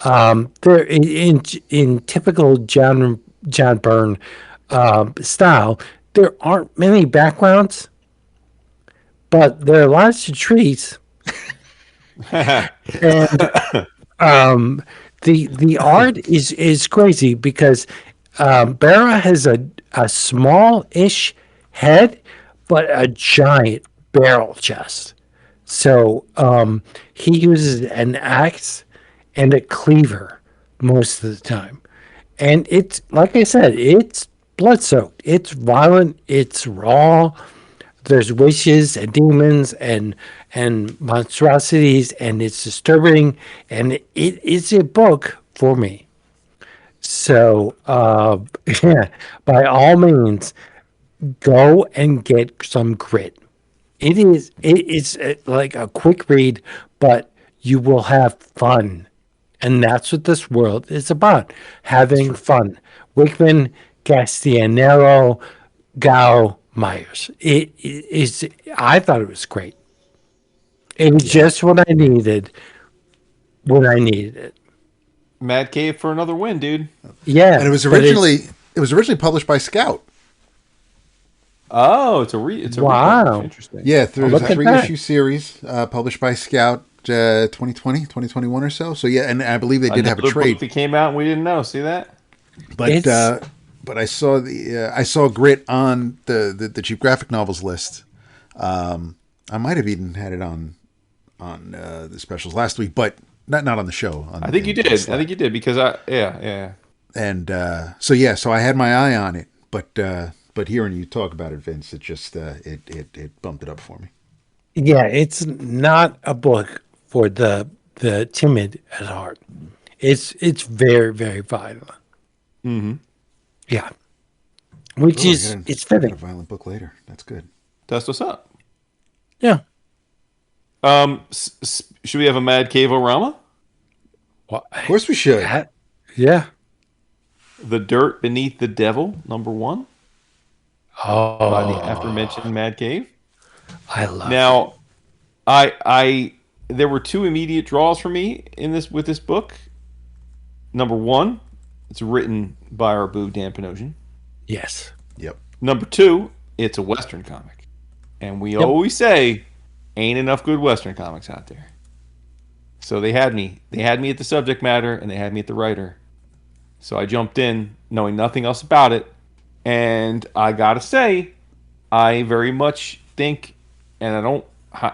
[SPEAKER 2] They're in typical John Byrne style. There aren't many backgrounds, but there are lots of trees. And the art is crazy because Barra has a small-ish head, but a giant barrel chest. So he uses an axe and a cleaver most of the time. And it's, like I said, it's blood-soaked. It's violent. It's raw. There's witches and demons and monstrosities, and it's disturbing. And it is a book for me. So, yeah, by all means, go and get some grit. It's like a quick read, but you will have fun. And that's what this world is about, having fun. Wickman, Castaniero, Gough, Myers. I thought it was great. It was just what I needed when I needed it.
[SPEAKER 3] Mad Cave for another win, dude.
[SPEAKER 2] Yeah.
[SPEAKER 4] And it was originally published by Scout.
[SPEAKER 3] Oh, it's a republish.
[SPEAKER 2] Wow.
[SPEAKER 3] Interesting.
[SPEAKER 4] Yeah, there's
[SPEAKER 2] look
[SPEAKER 4] a
[SPEAKER 2] at
[SPEAKER 4] 3-issue series published by Scout 2020, 2021 or so. So yeah, and I believe they did have a
[SPEAKER 3] Another
[SPEAKER 4] trade.
[SPEAKER 3] book that came out and we didn't know. See that?
[SPEAKER 4] But
[SPEAKER 2] It's
[SPEAKER 4] I saw I saw Grit on the cheap graphic novels list. I might have even had it on the specials last week, but not on the show.
[SPEAKER 3] I think you did. I think you did because yeah.
[SPEAKER 4] And so I had my eye on it, but hearing you talk about it, Vince, it just it bumped it up for me.
[SPEAKER 2] yeah, it's not a book for the timid at heart. It's very, very violent.
[SPEAKER 3] Mm-hmm.
[SPEAKER 2] Yeah, which is it's fitting.
[SPEAKER 4] A violent book later. That's good.
[SPEAKER 3] That's what's up.
[SPEAKER 2] Yeah.
[SPEAKER 3] Should we have a Mad Cave-O-Rama?
[SPEAKER 2] Well,
[SPEAKER 4] Of course we should.
[SPEAKER 2] yeah.
[SPEAKER 3] The Dirt Beneath the Devil, #1, by the aforementioned Mad Cave.
[SPEAKER 2] I love it.
[SPEAKER 3] Now, I there were two immediate draws for me with this book. #1, it's written by our boo Dan Panosian.
[SPEAKER 2] Yes.
[SPEAKER 4] Yep.
[SPEAKER 3] #2, it's a Western comic, and we always say, ain't enough good Western comics out there. So they had me. They had me at the subject matter, and they had me at the writer. So I jumped in, knowing nothing else about it, and I gotta say, I very much think, and I don't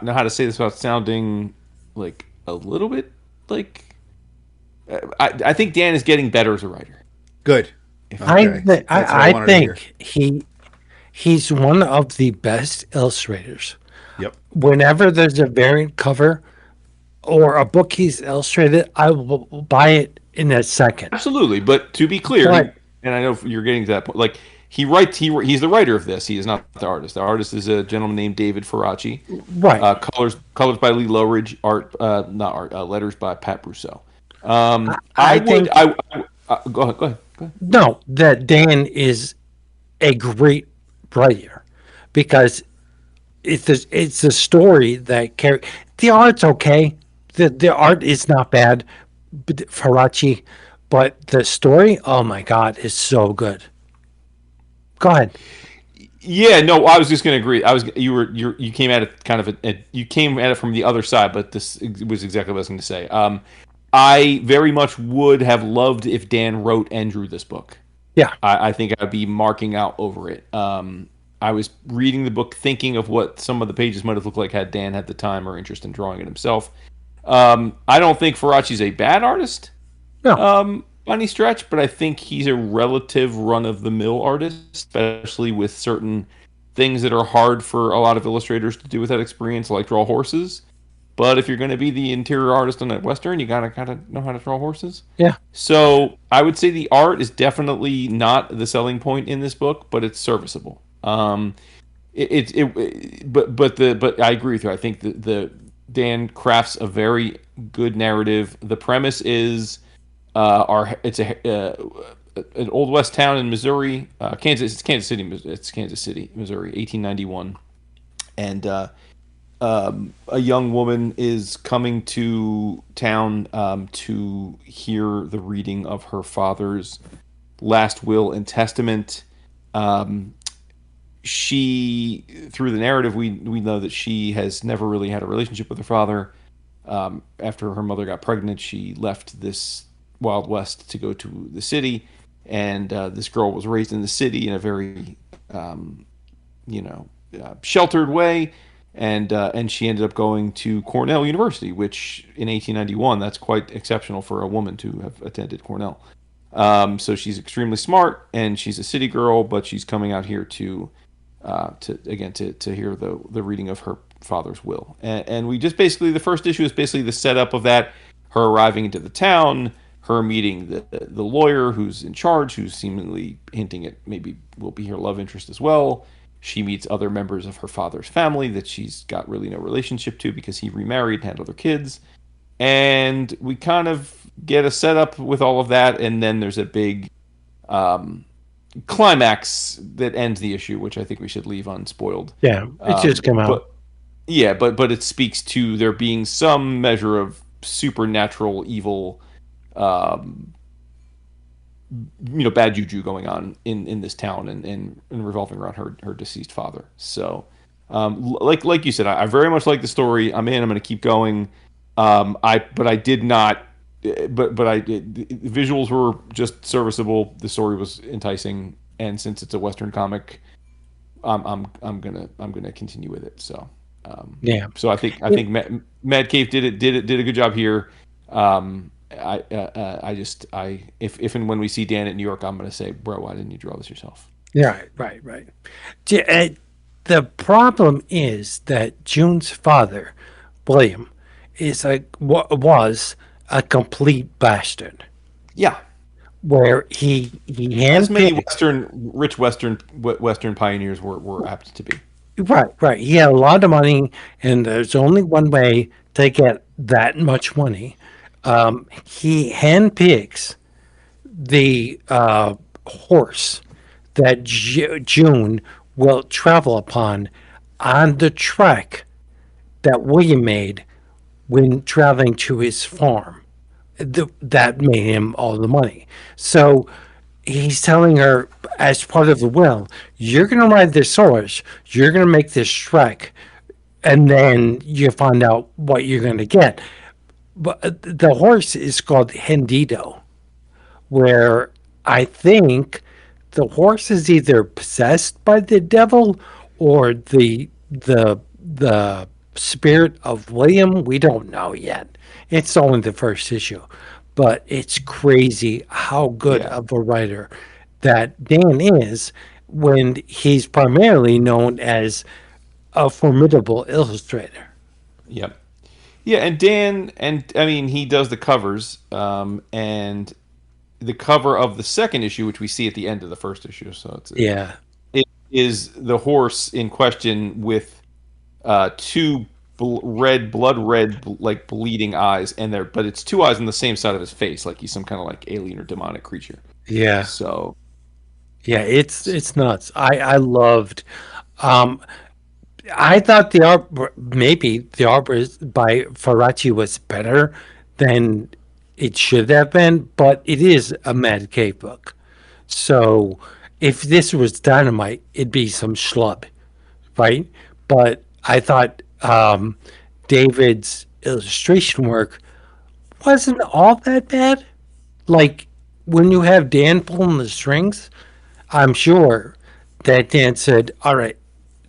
[SPEAKER 3] know how to say this without sounding like a little bit like. I think Dan is getting better as a writer.
[SPEAKER 4] Good.
[SPEAKER 2] I
[SPEAKER 4] wanted to
[SPEAKER 2] think he's one of the best illustrators.
[SPEAKER 4] Yep.
[SPEAKER 2] Whenever there's a variant cover or a book he's illustrated, I will buy it in a second.
[SPEAKER 3] Absolutely, but to be clear,
[SPEAKER 2] But-
[SPEAKER 3] and I know you're getting to that point, like he's the writer of this. He is not the artist. The artist is a gentleman named David Faraci.
[SPEAKER 2] Right.
[SPEAKER 3] Colors by Lee Lowridge. Letters by Pat Brousseau.
[SPEAKER 2] I think
[SPEAKER 3] Go ahead.
[SPEAKER 2] no, that Dan is a great writer because it's a story that the art's okay. The art is not bad, Faraci, but the story, oh my God, is so good. Go ahead.
[SPEAKER 3] Yeah, no, I was just going to agree. You came at it you came at it from the other side, but this was exactly what I was going to say. I very much would have loved if Dan wrote and drew this book.
[SPEAKER 2] Yeah.
[SPEAKER 3] I think I'd be marking out over it. I was reading the book thinking of what some of the pages might have looked like had Dan had the time or interest in drawing it himself. I don't think Faraci's a bad artist by any stretch, but I think he's a relative run-of-the-mill artist, especially with certain things that are hard for a lot of illustrators to do with that experience, like draw horses. But if you're going to be the interior artist on that Western, you gotta kind of know how to draw horses.
[SPEAKER 2] Yeah.
[SPEAKER 3] So I would say the art is definitely not the selling point in this book, but it's serviceable. But I agree with you. I think the Dan crafts a very good narrative. The premise is it's an old west town in Missouri, Kansas City, Missouri, 1891, and a young woman is coming to town to hear the reading of her father's last will and testament. She, through the narrative, we know that she has never really had a relationship with her father. After her mother got pregnant, she left this Wild West to go to the city, and this girl was raised in the city in a very, sheltered way. And she ended up going to Cornell University, which in 1891, that's quite exceptional for a woman to have attended Cornell. So she's extremely smart, and she's a city girl, but she's coming out here to hear the reading of her father's will. And we just basically, the first issue is basically the setup of that, her arriving into the town, her meeting the lawyer who's in charge, who's seemingly hinting at maybe will be her love interest as well. She meets other members of her father's family that she's got really no relationship to because he remarried and had other kids. And we kind of get a setup with all of that, and then there's a big climax that ends the issue, which I think we should leave unspoiled.
[SPEAKER 2] Yeah, it just came out.
[SPEAKER 3] But it speaks to there being some measure of supernatural evil bad juju going on in this town and revolving around her deceased father. So, like you said, I very much like the story. I'm in. I'm going to keep going. I did not. The visuals were just serviceable. The story was enticing, and since it's a Western comic, I'm gonna continue with it. So,
[SPEAKER 2] Yeah.
[SPEAKER 3] So I think Mad Cave did a good job here. If and when we see Dan at New York, I'm gonna say, bro, why didn't you draw this yourself?
[SPEAKER 2] Yeah, right. The problem is that June's father, William, was a complete bastard.
[SPEAKER 3] Yeah,
[SPEAKER 2] Where he
[SPEAKER 3] as many
[SPEAKER 2] handpicked.
[SPEAKER 3] rich Western pioneers were apt to be.
[SPEAKER 2] Right. He had a lot of money, and there's only one way to get that much money. He handpicks the horse that June will travel upon on the track that William made when traveling to his farm. That made him all the money. So he's telling her, as part of the will, you're going to ride this horse, you're going to make this trek, and then you find out what you're going to get. But the horse is called Hendido, where I think the horse is either possessed by the devil or the spirit of William. We don't know yet. It's only the first issue, but it's crazy how good of a writer that Dan is when he's primarily known as a formidable illustrator.
[SPEAKER 3] Yep. Yeah, and Dan, and I mean, he does the covers, and the cover of the second issue, which we see at the end of the first issue. So
[SPEAKER 2] Yeah.
[SPEAKER 3] it is the horse in question with two blood red, like bleeding eyes, and but it's two eyes on the same side of his face, like he's some kind of like alien or demonic creature.
[SPEAKER 2] Yeah.
[SPEAKER 3] So
[SPEAKER 2] Yeah, it's nuts. I loved. I thought maybe the art by Faraci was better than it should have been, but it is a Mad Cave book. So if this was Dynamite, it'd be some schlub, right? But I thought David's illustration work wasn't all that bad. Like when you have Dan pulling the strings, I'm sure that Dan said, "All right,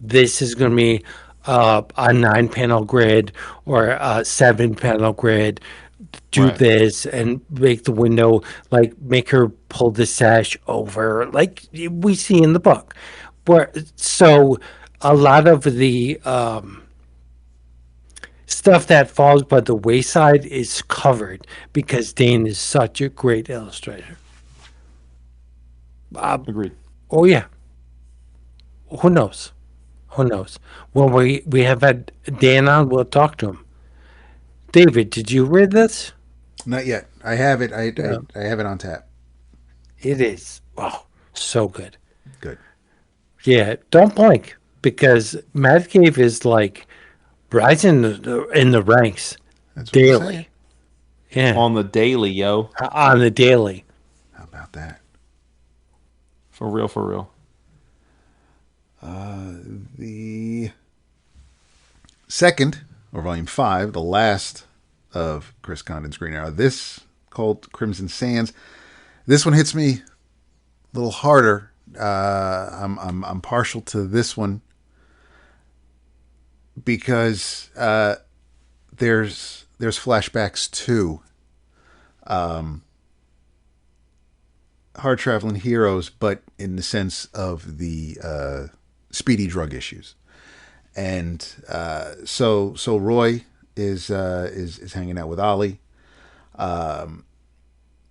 [SPEAKER 2] this is going to be a 9-panel grid or a 7-panel grid. Do
[SPEAKER 3] Right.
[SPEAKER 2] this and make the window, like make her pull the sash over, like we see in the book." So a lot of the stuff that falls by the wayside is covered because Dan is such a great illustrator.
[SPEAKER 3] agreed.
[SPEAKER 2] Oh yeah, who knows? Who knows? When we have had Dan on, we'll talk to him. David, did you read this?
[SPEAKER 4] Not yet. I have it.
[SPEAKER 2] Yeah.
[SPEAKER 4] I have it on tap.
[SPEAKER 2] It is. Oh, so good.
[SPEAKER 4] Good.
[SPEAKER 2] Yeah, don't blink because Mad Cave is like rising in the ranks
[SPEAKER 4] That's what I'm saying.
[SPEAKER 2] daily. Yeah,
[SPEAKER 3] On the daily, yo,
[SPEAKER 2] on the daily.
[SPEAKER 4] How about that?
[SPEAKER 3] for real.
[SPEAKER 4] The second, or volume 5, the last of Chris Condon's Green Arrow. This, called Crimson Sands. This one hits me a little harder. I'm partial to this one because there's flashbacks to hard traveling heroes, but in the sense of the speedy drug issues. And so Roy is hanging out with Ollie,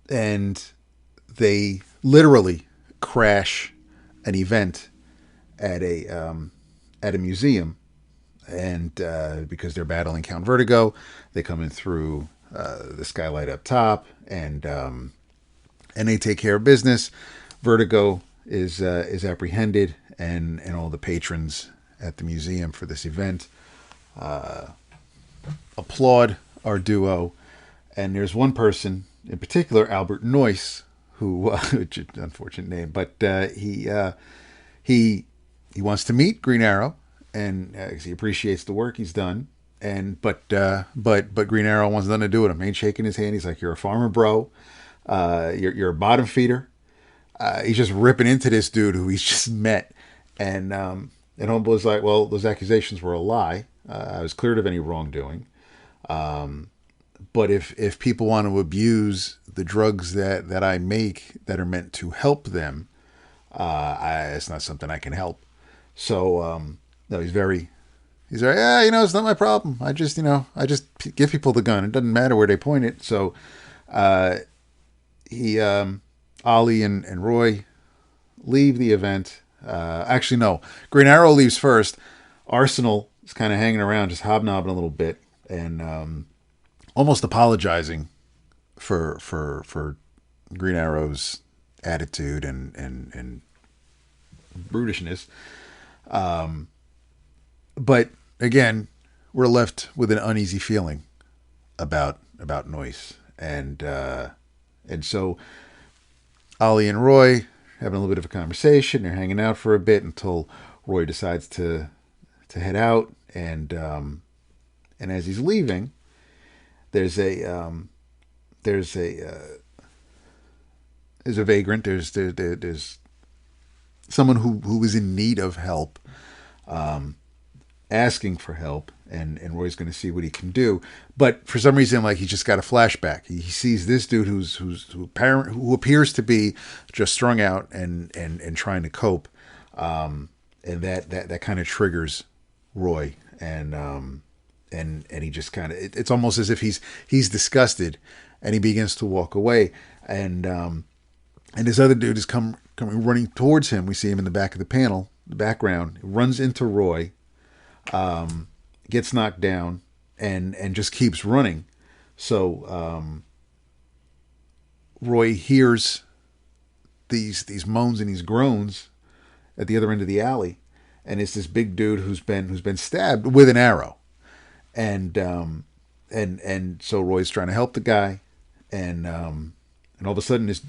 [SPEAKER 4] and they literally crash an event at a museum, and because they're battling Count Vertigo, they come in through the skylight up top, and they take care of business. Vertigo is apprehended, and all the patrons at the museum for this event applaud our duo. And there's one person in particular, Albert Noyce, who which is an unfortunate name, but he wants to meet Green Arrow, and he appreciates the work he's done. And but Green Arrow wants nothing to do with him. Ain't shaking his hand. He's like, "You're a farmer, bro. You're a bottom feeder." He's just ripping into this dude who he's just met, and Homeboy's like, "Well, those accusations were a lie. I was cleared of any wrongdoing. But if people want to abuse the drugs that I make that are meant to help them, it's not something I can help." So no, he's like, "Yeah, it's not my problem. I just give people the gun. It doesn't matter where they point it." So Ollie and Roy leave the event. Actually, no, Green Arrow leaves first. Arsenal is kind of hanging around, just hobnobbing a little bit, and almost apologizing for Green Arrow's attitude and brutishness. But again, we're left with an uneasy feeling about Noyce, and so Ollie and Roy having a little bit of a conversation. They're hanging out for a bit until Roy decides to head out, and as he's leaving, there's a vagrant. There's someone who is in need of help, asking for help, and Roy's going to see what he can do. But for some reason, like, he just got a flashback. He sees this dude who appears to be just strung out and trying to cope, and that kind of triggers Roy, and he just kind of, it's almost as if he's disgusted, and he begins to walk away, and this other dude is coming running towards him. We see him in the back of the panel, the background, runs into Roy, gets knocked down, and just keeps running. So Roy hears these moans and these groans at the other end of the alley, and it's this big dude who's been stabbed with an arrow, and so Roy's trying to help the guy, and all of a sudden this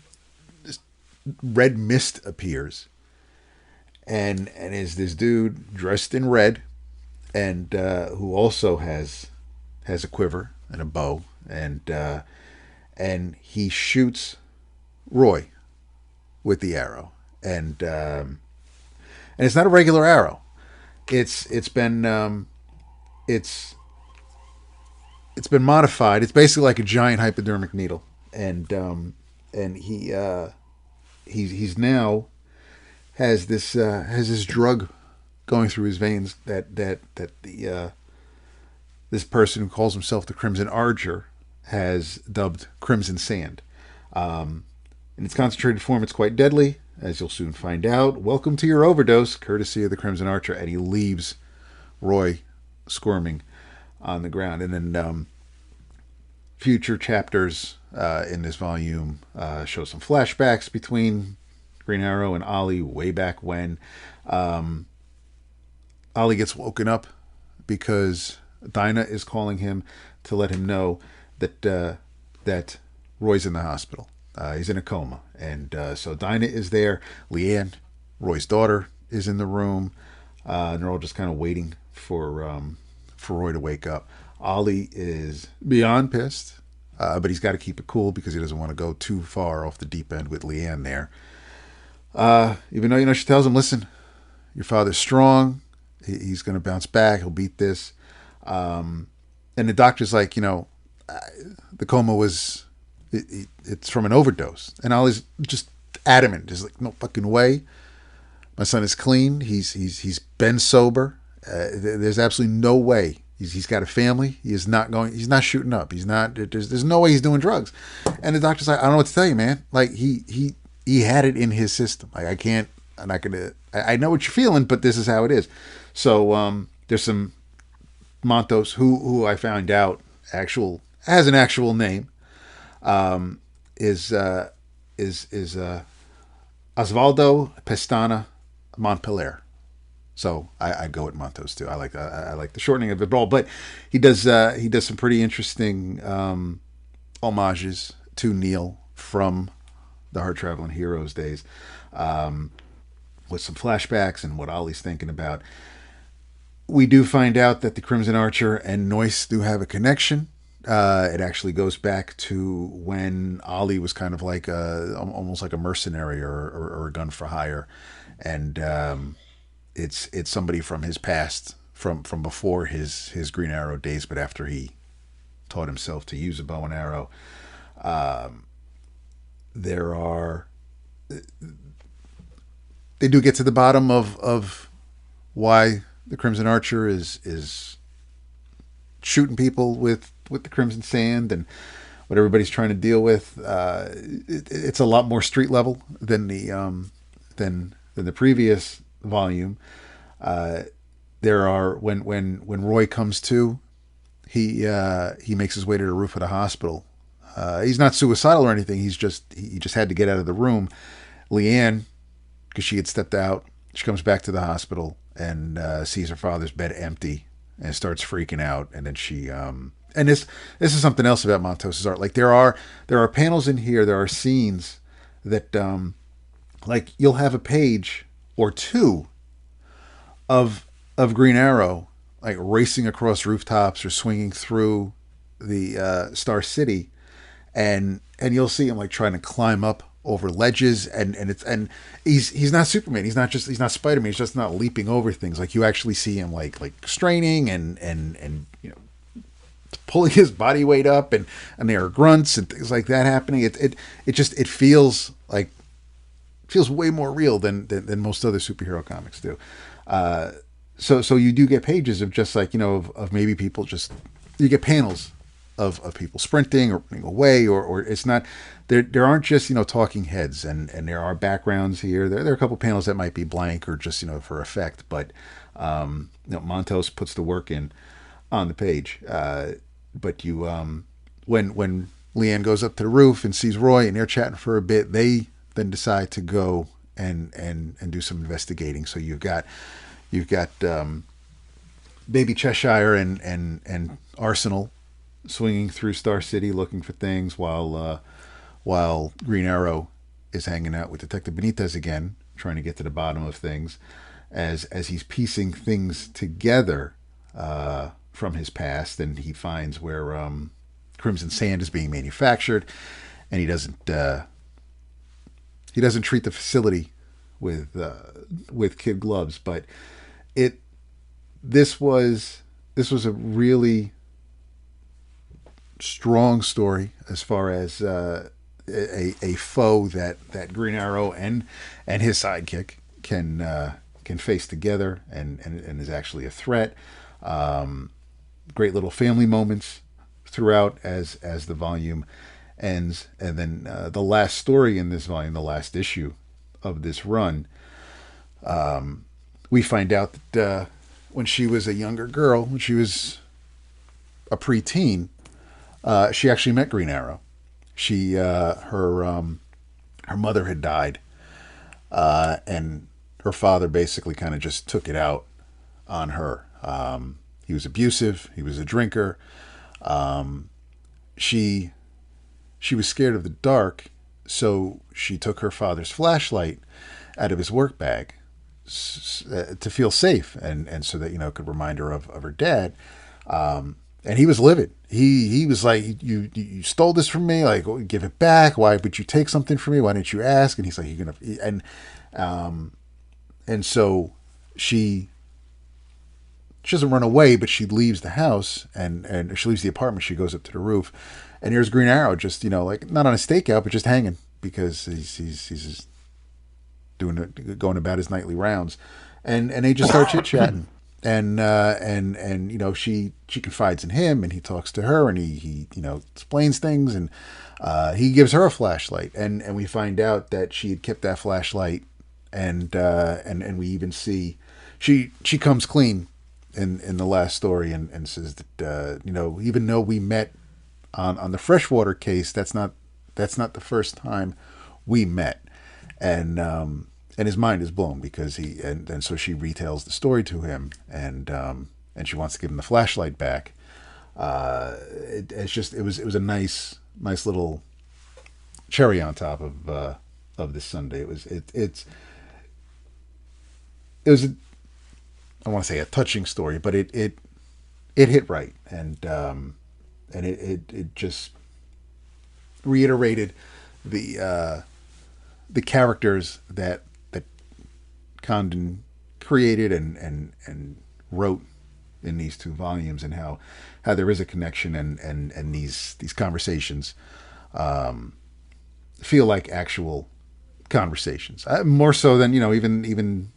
[SPEAKER 4] red mist appears, and is this dude dressed in red, and who also has a quiver and a bow, and he shoots Roy with the arrow, and it's not a regular arrow. It's been modified. It's basically like a giant hypodermic needle, and he's now has this drug going through his veins that this person who calls himself the Crimson Archer has dubbed Crimson Sand. In its concentrated form, it's quite deadly, as you'll soon find out. Welcome to your overdose, courtesy of the Crimson Archer. And he leaves Roy squirming on the ground. And then future chapters in this volume show some flashbacks between Green Arrow and Ollie way back when. Ollie gets woken up because Dinah is calling him to let him know that Roy's in the hospital. He's in a coma, and so Dinah is there. Leanne, Roy's daughter, is in the room, and they're all just kind of waiting for Roy to wake up. Ollie is beyond pissed, but he's got to keep it cool because he doesn't want to go too far off the deep end with Leanne there. Even though she tells him, "Listen, your father's strong. He's going to bounce back. He'll beat this." And the doctor's like, the coma was, it's from an overdose. And Ollie's just adamant. He's like, "No fucking way. My son is clean. He's been sober. There's absolutely no way. He's got a family. He's not shooting up. There's no way he's doing drugs." And the doctor's like, "I don't know what to tell you, man. Like, he had it in his system. Like, I know what you're feeling, but this is how it is." So there's some Montos who I found out has an actual name, is Osvaldo Pestana Montpellier. So I go with Montos too. I like the shortening of it all, but he does some pretty interesting homages to Neil from the Hard Traveling Heroes days, with some flashbacks and what Ollie's thinking about. We do find out that the Crimson Archer and Noyce do have a connection. It actually goes back to when Ollie was kind of like almost like a mercenary or a gun for hire, and it's somebody from his past, from before his Green Arrow days, but after he taught himself to use a bow and arrow. They do get to the bottom of why the Crimson Archer is shooting people with the Crimson Sand and what everybody's trying to deal with. It's a lot more street level than the previous volume. There are when Roy comes to, he makes his way to the roof of the hospital. He's not suicidal or anything. He just had to get out of the room. Leanne, because she had stepped out, she comes back to the hospital and sees her father's bed empty and starts freaking out. And then she and this is something else about Montos' art. Like there are panels in here, there are scenes that like you'll have a page or two of Green Arrow like racing across rooftops or swinging through the Star City, and you'll see him like trying to climb up over ledges, and he's not Superman, he's not Spider-Man, he's just not leaping over things. Like you actually see him like straining and you know, pulling his body weight up, and there are grunts and things like that happening. It feels way more real than most other superhero comics do. So you do get pages of just like, you know, of maybe people just, you get panels of people sprinting or running away, or it's not, there aren't just, you know, talking heads, and there are backgrounds here. There are a couple panels that might be blank or just, you know, for effect, but you know, Montos puts the work in on the page. But you when Leanne goes up to the roof and sees Roy and they're chatting for a bit, they then decide to go and do some investigating. So you've got Baby Cheshire and Arsenal swinging through Star City looking for things, while Green Arrow is hanging out with Detective Benitez again, trying to get to the bottom of things, as he's piecing things together from his past, and he finds where Crimson Sand is being manufactured, and he doesn't treat the facility with kid gloves, but this was a really strong story as far as a foe that Green Arrow and his sidekick can face together, and is actually a threat. Great little family moments throughout as the volume ends, and then the last story in this volume, the last issue of this run, we find out that when she was a younger girl, when she was a preteen, she actually met Green Arrow. She her mother had died, and her father basically kind of just took it out on her. He was abusive. He was a drinker. She was scared of the dark, so she took her father's flashlight out of his work bag to feel safe, and so that, you know, it could remind her of her dad. And he was livid. He was like, you stole this from me, like, give it back. Why would you take something from me? Why didn't you ask? And he's like, you're gonna, and so she doesn't run away, but she leaves the house, and she leaves the apartment. She goes up to the roof, and here's Green Arrow, just, you know, like not on a stakeout, but just hanging, because he's just going about his nightly rounds, and they just start chit chatting, and you know, she confides in him, and he talks to her, and he you know, explains things, and he gives her a flashlight, and we find out that she had kept that flashlight, and we even see she comes clean in the last story, and says that you know, even though we met on the freshwater case, that's not the first time we met, and his mind is blown, because and so she retells the story to him, and she wants to give him the flashlight back. It was a nice little cherry on top of this Sunday. It was I want to say a touching story, but it hit right, and it just reiterated the characters that Condon created and wrote in these two volumes, and how there is a connection, and these conversations feel like actual conversations, more so than even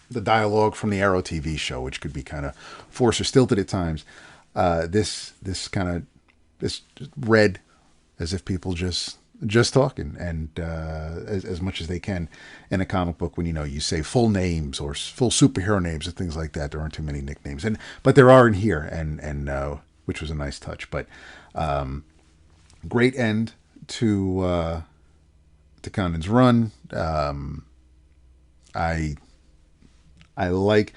[SPEAKER 4] the dialogue from the Arrow TV show, which could be kind of forced or stilted at times. This read as if people just talking, and as much as they can in a comic book, when you say full names or full superhero names and things like that. There aren't too many nicknames, but there are in here, and which was a nice touch. But great end to Condon's run. I like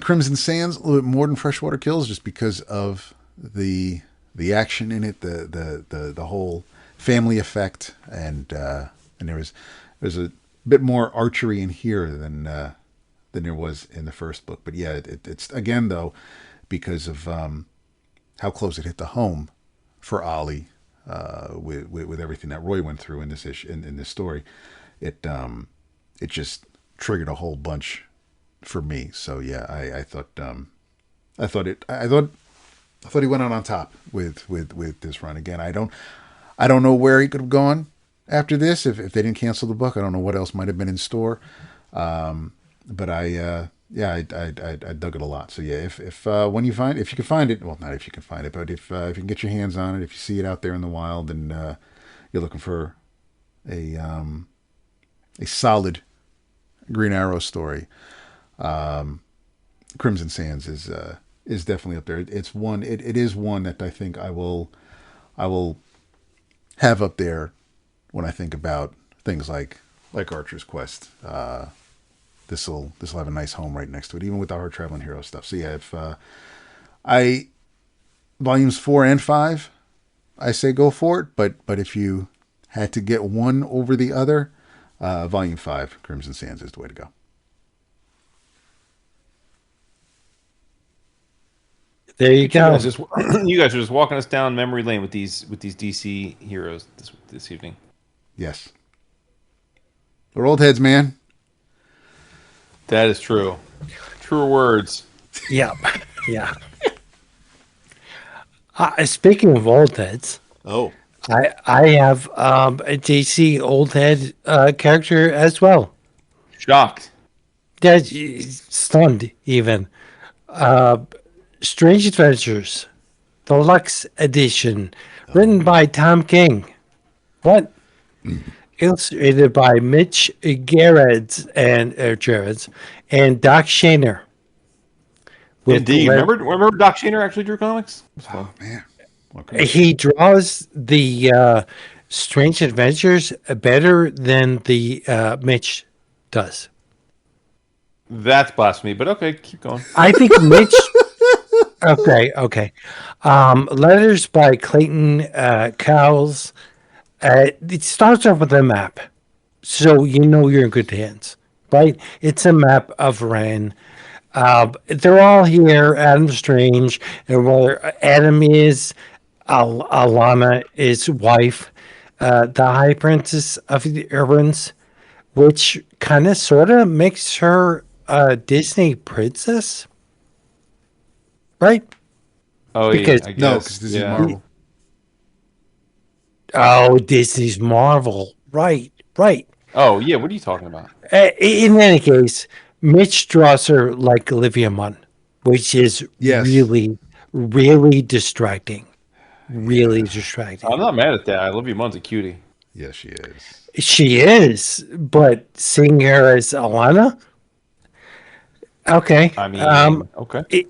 [SPEAKER 4] Crimson Sands a little bit more than Freshwater Kills, just because of the action in it, the whole family effect, and there's a bit more archery in here than there was in the first book. But yeah, it's again, though, because of how close it hit the home for Ollie, with everything that Roy went through in this issue, in this story. It just triggered a whole bunch for me. So yeah, I thought he went out on top with this run. Again, I don't know where he could have gone after this if they didn't cancel the book. I don't know what else might have been in store. But I dug it a lot. So yeah, if you can find it, well, not if you can find it, but if you can get your hands on it, if you see it out there in the wild, and you're looking for a solid Green Arrow story, Crimson Sands is definitely up there. It's one. It is one that I think I will have up there when I think about things like Archer's Quest. This will have a nice home right next to it, even with our Traveling Hero stuff. So yeah, if volumes 4 and 5, I say go for it. But if you had to get one over the other, volume 5, Crimson Sands, is the way to go.
[SPEAKER 2] There you go.
[SPEAKER 3] You guys are just walking us down memory lane with these DC heroes this evening.
[SPEAKER 4] Yes, we're old heads, man.
[SPEAKER 3] That is true. Truer words.
[SPEAKER 2] Yeah. Speaking of old heads, I have a DC old head character as well.
[SPEAKER 3] Shocked.
[SPEAKER 2] Yeah, stunned even. Strange Adventures, Deluxe Edition, written by Tom King. What? Illustrated by Mitch Gerads and Doc Shaner.
[SPEAKER 3] Indeed. Remember Doc Shaner actually drew comics?
[SPEAKER 4] Oh man.
[SPEAKER 2] He draws the Strange Adventures better than the Mitch does.
[SPEAKER 3] That's blasphemy, but okay, keep going.
[SPEAKER 2] I think Mitch. Okay. Letters by Clayton Cowles. It starts off with a map, so you know you're in good hands, right? It's a map of Ren. They're all here. Adam Strange, and where Adam is, Alana is wife, the High Princess of the Urbans, which kind of sort of makes her a Disney princess, right?
[SPEAKER 3] Oh,
[SPEAKER 2] because
[SPEAKER 3] yeah, I guess.
[SPEAKER 4] No, because this is Marvel.
[SPEAKER 2] Oh, Disney's Marvel, right?
[SPEAKER 3] Oh yeah, what are you talking about?
[SPEAKER 2] In any case, Mitch draws her like Olivia Munn, which is really, really distracting. Really distracting.
[SPEAKER 3] I'm not mad at that. Olivia Munn's a cutie.
[SPEAKER 4] Yes, she is.
[SPEAKER 2] She is, but seeing her as Alana, okay.
[SPEAKER 3] I mean, okay.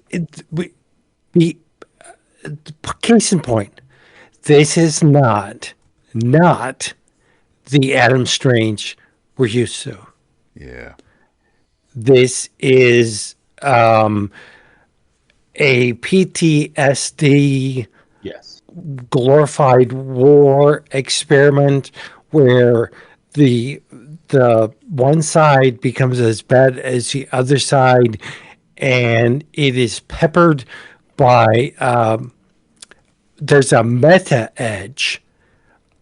[SPEAKER 2] Case in point, this is not the Adam Strange we're used to.
[SPEAKER 4] Yeah.
[SPEAKER 2] This is a PTSD.
[SPEAKER 3] Yes.
[SPEAKER 2] glorified war experiment where the one side becomes as bad as the other side, and it is peppered by there's a meta edge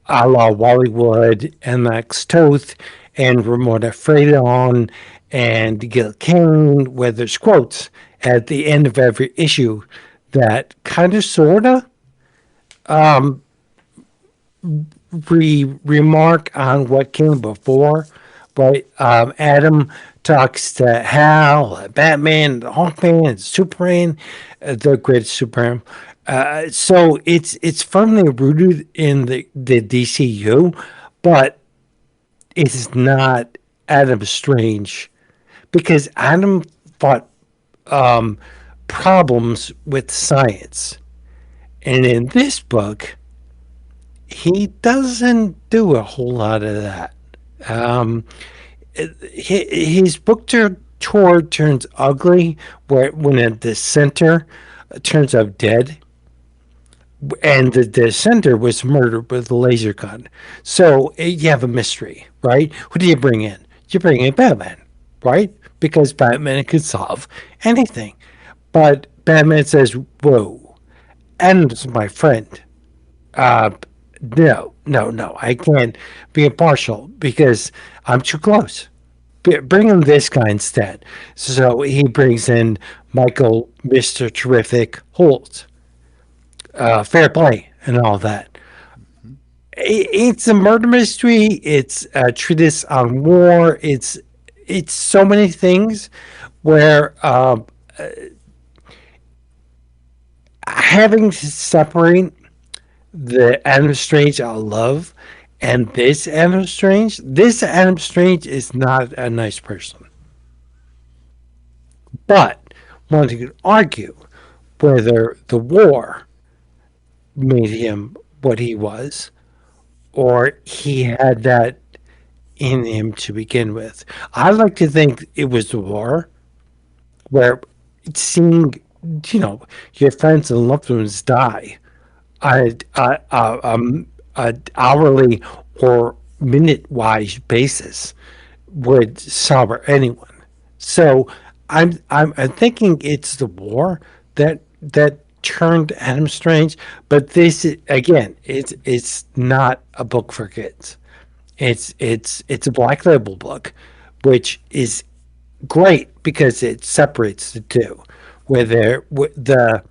[SPEAKER 2] a la Wallywood and Max Toth and Ramona Freydon and Gil Kane, where there's quotes at the end of every issue that kind of sorta remark on what came before. Right? Adam talks to Hal, Batman, Hawkman, Superman, the greatest Superman. So it's firmly rooted in the DCU, but it's not Adam Strange because Adam fought problems with science, and in this book, he doesn't do a whole lot of that. His book tour turns ugly when a dissenter turns up dead, and the dissenter was murdered with a laser gun. So you have a mystery, right? Who do you bring in? You bring in Batman, right? Because Batman could solve anything. But Batman says, whoa, Adam's my friend. No, I can't be impartial because I'm too close. Bring in this guy instead. So he brings in Michael, Mr. Terrific Holt. Fair play and all that. It's a murder mystery. It's a treatise on war. It's so many things where having to separate the Adam Strange I love and this Adam Strange is not a nice person. But one could argue whether the war made him what he was, or he had that in him to begin with. I like to think it was the war, where seeing, your friends and loved ones die on an hourly or minute-wise basis would sour anyone. So I'm thinking it's the war that turned Adam Strange, but this again, it's not a book for kids. It's a Black Label book, which is great because it separates the two, where the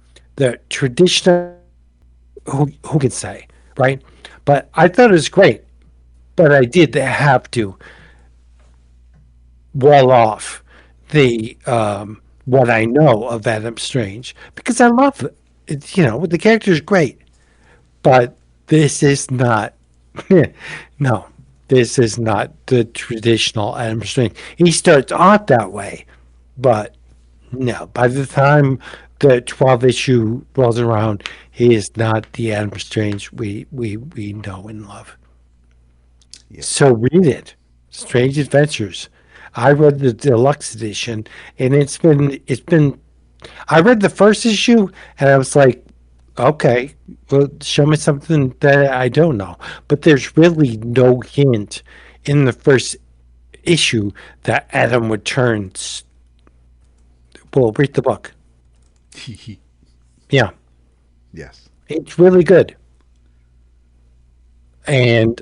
[SPEAKER 2] traditional who can say, right? But I thought it was great, but I did have to well off the what I know of Adam Strange because I love it. The character is great, but this is not. No, this is not the traditional Adam Strange. He starts off that way, but no. By the time the 12 issue rolls around, he is not the Adam Strange we know and love. Yeah. So read it, Strange Adventures. I read the deluxe edition, and it's been. I read the first issue, and I was like, okay, well, show me something that I don't know. But there's really no hint in the first issue that Adam would turn. Well, read the book. Yeah.
[SPEAKER 4] Yes.
[SPEAKER 2] It's really good. And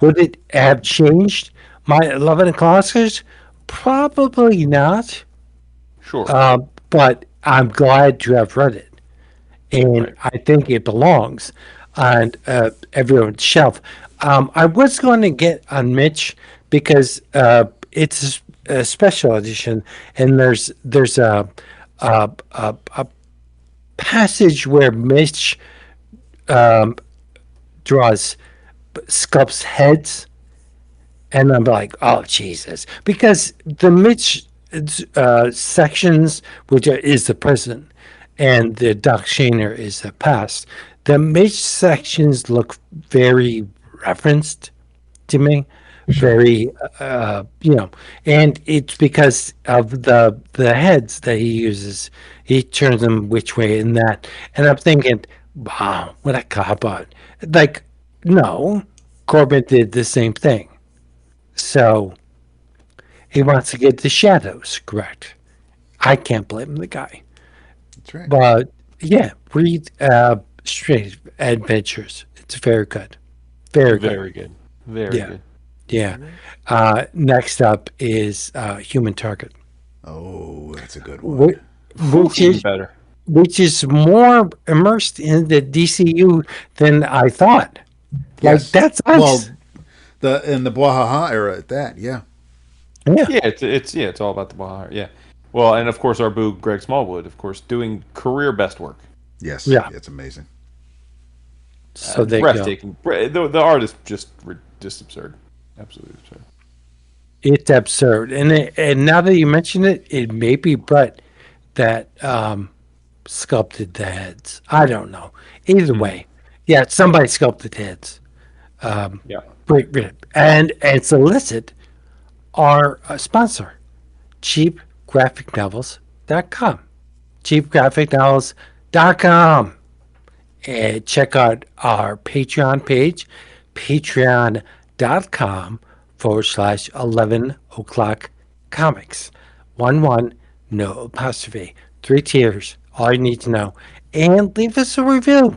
[SPEAKER 2] would it have changed my 11 Oscars? Probably not.
[SPEAKER 3] Sure.
[SPEAKER 2] But I'm glad to have read it. And right. I think it belongs on everyone's shelf. I was going to get on Mitch because it's a special edition, and there's a passage where Mitch sculpts heads, and I'm like, oh Jesus, because the Mitch sections, which is the present, and the Doc Shaner is the past. The Mitch sections look very referenced to me, very and it's because of the heads that he uses. He turns them which way in that, and I'm thinking, Wow, what a cop out. Like, no, Corbin did the same thing. So he wants to get the shadows correct. I can't blame the guy.
[SPEAKER 4] That's right.
[SPEAKER 2] But yeah, read Straight Adventures. It's very good. Very good.
[SPEAKER 3] Very good. Very
[SPEAKER 2] Yeah.
[SPEAKER 3] good.
[SPEAKER 2] Yeah. Next up is Human Target,
[SPEAKER 4] Oh, that's a good one.
[SPEAKER 2] which
[SPEAKER 3] Even
[SPEAKER 2] is
[SPEAKER 3] better.
[SPEAKER 2] more immersed in the DCU than I thought. Like
[SPEAKER 4] Yes.
[SPEAKER 2] that's
[SPEAKER 4] Well,
[SPEAKER 2] nice.
[SPEAKER 4] in the Bwahaha era at that, yeah.
[SPEAKER 2] Yeah.
[SPEAKER 3] Yeah, it's all about the Baja. Yeah. Well, and of course our boo Greg Smallwood, of course, doing career best work.
[SPEAKER 4] Yes.
[SPEAKER 2] Yeah.
[SPEAKER 4] It's amazing.
[SPEAKER 2] So there you go.
[SPEAKER 3] Breathtaking. The art is just absurd. Absolutely absurd.
[SPEAKER 2] It's absurd, and now that you mention it, it may be Brett that sculpted the heads. I don't know. Either way, yeah, somebody sculpted heads.
[SPEAKER 3] Yeah.
[SPEAKER 2] And solicit our sponsor, cheapgraphicnovels.com. cheapgraphicnovels.com. And check out our Patreon page, patreon.com/11 o'clock comics. 1 no apostrophe. 3 tiers, all you need to know. And leave us a review.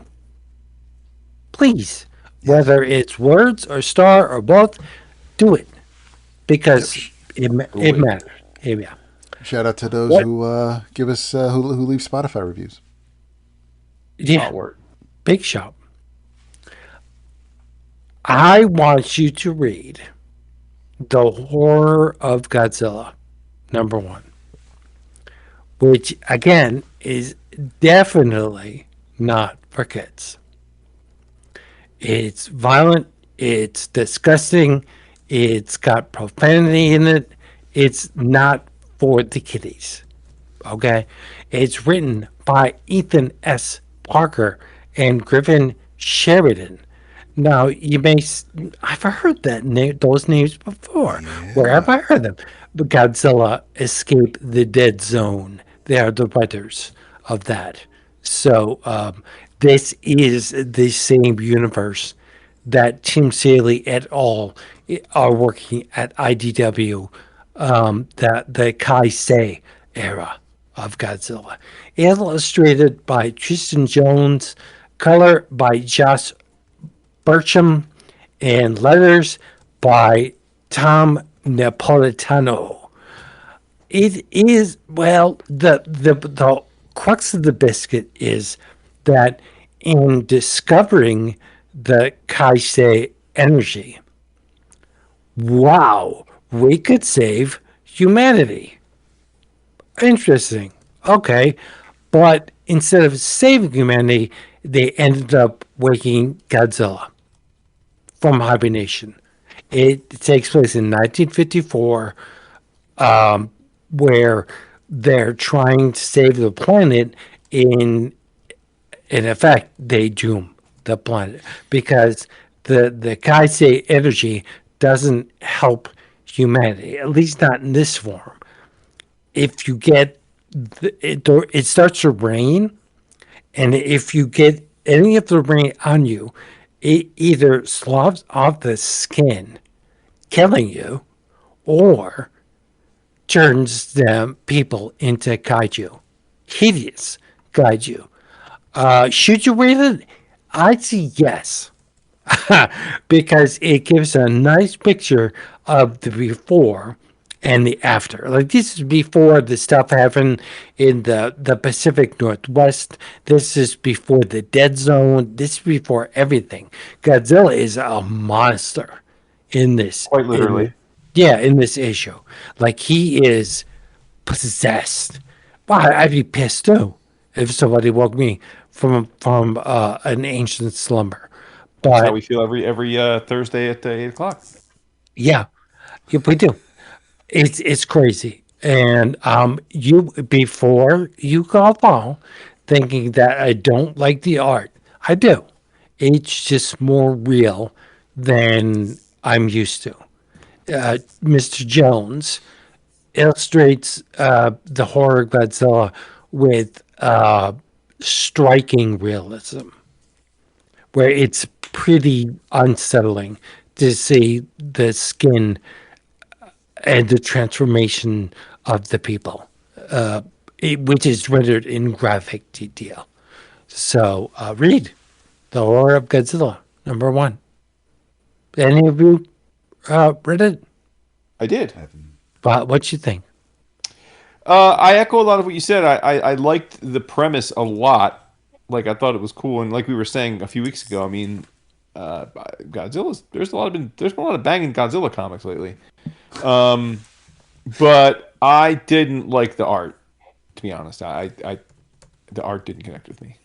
[SPEAKER 2] Please. Whether it's words or star or both, do it. Because it matters. Yeah.
[SPEAKER 4] Shout out to those
[SPEAKER 2] What?
[SPEAKER 4] who give us who leave Spotify reviews.
[SPEAKER 2] Yeah.
[SPEAKER 3] Artwork.
[SPEAKER 2] Big shop. I want you to read The Horror of Godzilla, #1, which again is definitely not for kids. It's violent, it's disgusting, it's got profanity in it. It's not for the kiddies. Okay? It's written by Ethan S. Parker and Griffin Sheridan. Now, I've heard those names before. Where have I heard them? But Godzilla Escape the Dead Zone. They are the writers of that. So, this is the same universe that Tim Saley et al. Are working at IDW, the Kaisei era of Godzilla. Illustrated by Tristan Jones, color by Josh Burcham, and letters by Tom Napolitano. It is, well, the crux of the biscuit is that in discovering the Kaisei energy, wow, we could save humanity. Interesting. Okay. But instead of saving humanity, they ended up waking Godzilla from hibernation. It takes place in 1954, where they're trying to save the planet. In effect, they doom the planet because the Kaisei energy doesn't help humanity, at least not in this form. If you get it starts to rain, and if you get any of the rain on you, it either sloughs off the skin, killing you, or turns them people into kaiju, hideous kaiju. Should you read it? I'd say yes, because it gives a nice picture of the before and the after. Like, this is before the stuff happened in the Pacific Northwest. This is before the Dead Zone. This is before everything. Godzilla is a monster in this.
[SPEAKER 3] Quite literally.
[SPEAKER 2] In this issue. Like, he is possessed. Well, I'd be pissed too if somebody woke me from an ancient slumber. But
[SPEAKER 3] That's how we feel every Thursday at 8 o'clock.
[SPEAKER 2] yeah, we do. It's crazy. And before you call Paul thinking that I don't like the art, I do. It's just more real than I'm used to. Mr. Jones illustrates the horror of Godzilla with striking realism. where it's pretty unsettling to see the skin and the transformation of the people, which is rendered in graphic detail. So read The Horror of Godzilla, #1. Any of you read it?
[SPEAKER 3] I did.
[SPEAKER 2] What you think?
[SPEAKER 3] I echo a lot of what you said. I liked the premise a lot. Like I thought it was cool, and like we were saying a few weeks ago, I mean, Godzilla's there's a lot of banging Godzilla comics lately. But I didn't like the art, to be honest. The art didn't connect with me.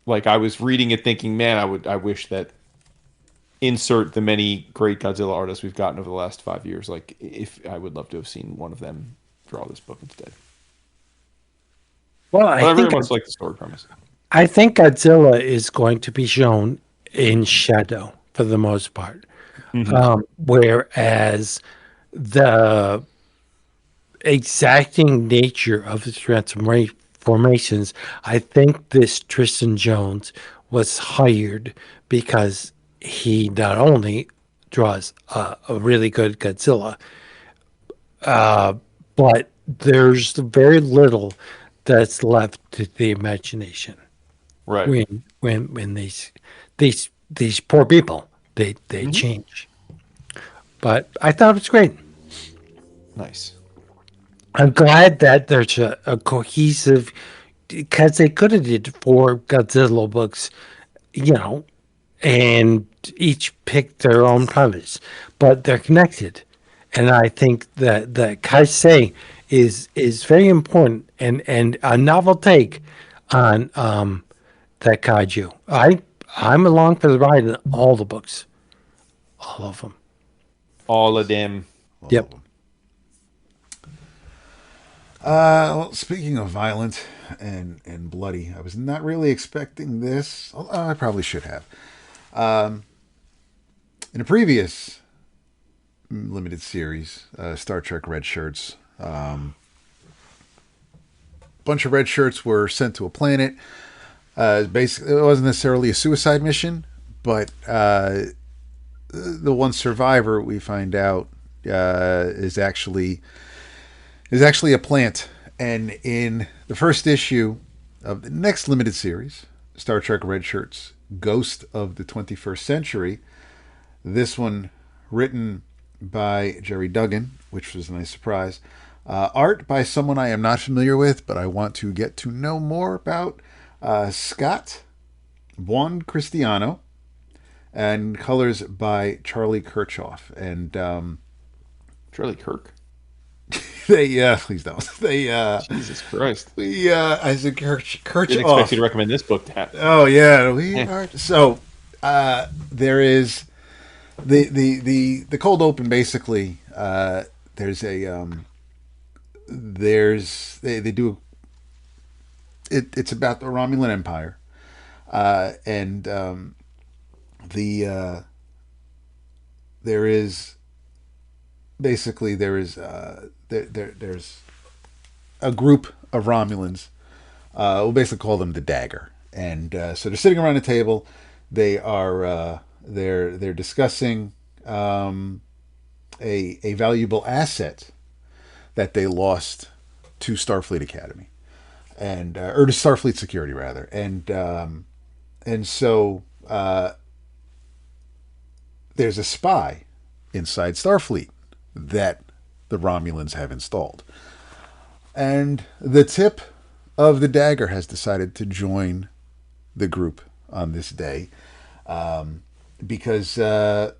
[SPEAKER 3] Like I was reading it, thinking, man, I wish that insert the many great Godzilla artists we've gotten over the last 5 years. Like if I would love to have seen one of them draw this book instead.
[SPEAKER 2] Well,
[SPEAKER 3] But I very much like the story premise.
[SPEAKER 2] I think Godzilla is going to be shown in shadow for the most part, whereas the exacting nature of the transformations, I think this Tristan Jones was hired because he not only draws a really good Godzilla, but there's very little that's left to the imagination.
[SPEAKER 3] Right.
[SPEAKER 2] When these poor people they change. But I thought it was great.
[SPEAKER 3] Nice.
[SPEAKER 2] I'm glad that there's a cohesive, because they could have did 4 Godzilla books, and each picked their own premise, but they're connected, and I think that the Kaisei is very important and a novel take on that kaiju. I'm along for the ride in all the books, all of them.
[SPEAKER 3] All of them.
[SPEAKER 2] Yep.
[SPEAKER 4] Well, speaking of violent and bloody, I was not really expecting this. I probably should have. In a previous limited series, Star Trek Red Shirts, a bunch of red shirts were sent to a planet. Basically, it wasn't necessarily a suicide mission, but the one survivor we find out is actually a plant. And in the first issue of the next limited series, Star Trek Red Shirts, Ghost of the 21st Century, this one written by Gerry Duggan, which was a nice surprise. Art by someone I am not familiar with, but I want to get to know more about. Scott Buoncristiano, and colors by Charlie Kirchoff. And
[SPEAKER 3] Charlie Kirk.
[SPEAKER 4] please don't.
[SPEAKER 3] Jesus Christ.
[SPEAKER 4] Isaac Kirchoff.
[SPEAKER 3] Didn't expect you to recommend this book to have.
[SPEAKER 4] Oh yeah, we are. So there is the cold open. Basically, there's they do. It's about the Romulan Empire, and there is basically there's a group of Romulans. We'll basically call them the Dagger, and so they're sitting around a table. They are they're discussing a valuable asset that they lost to Starfleet Academy, and or to Starfleet Security rather, and so there's a spy inside Starfleet that the Romulans have installed, and the tip of the Dagger has decided to join the group on this day because there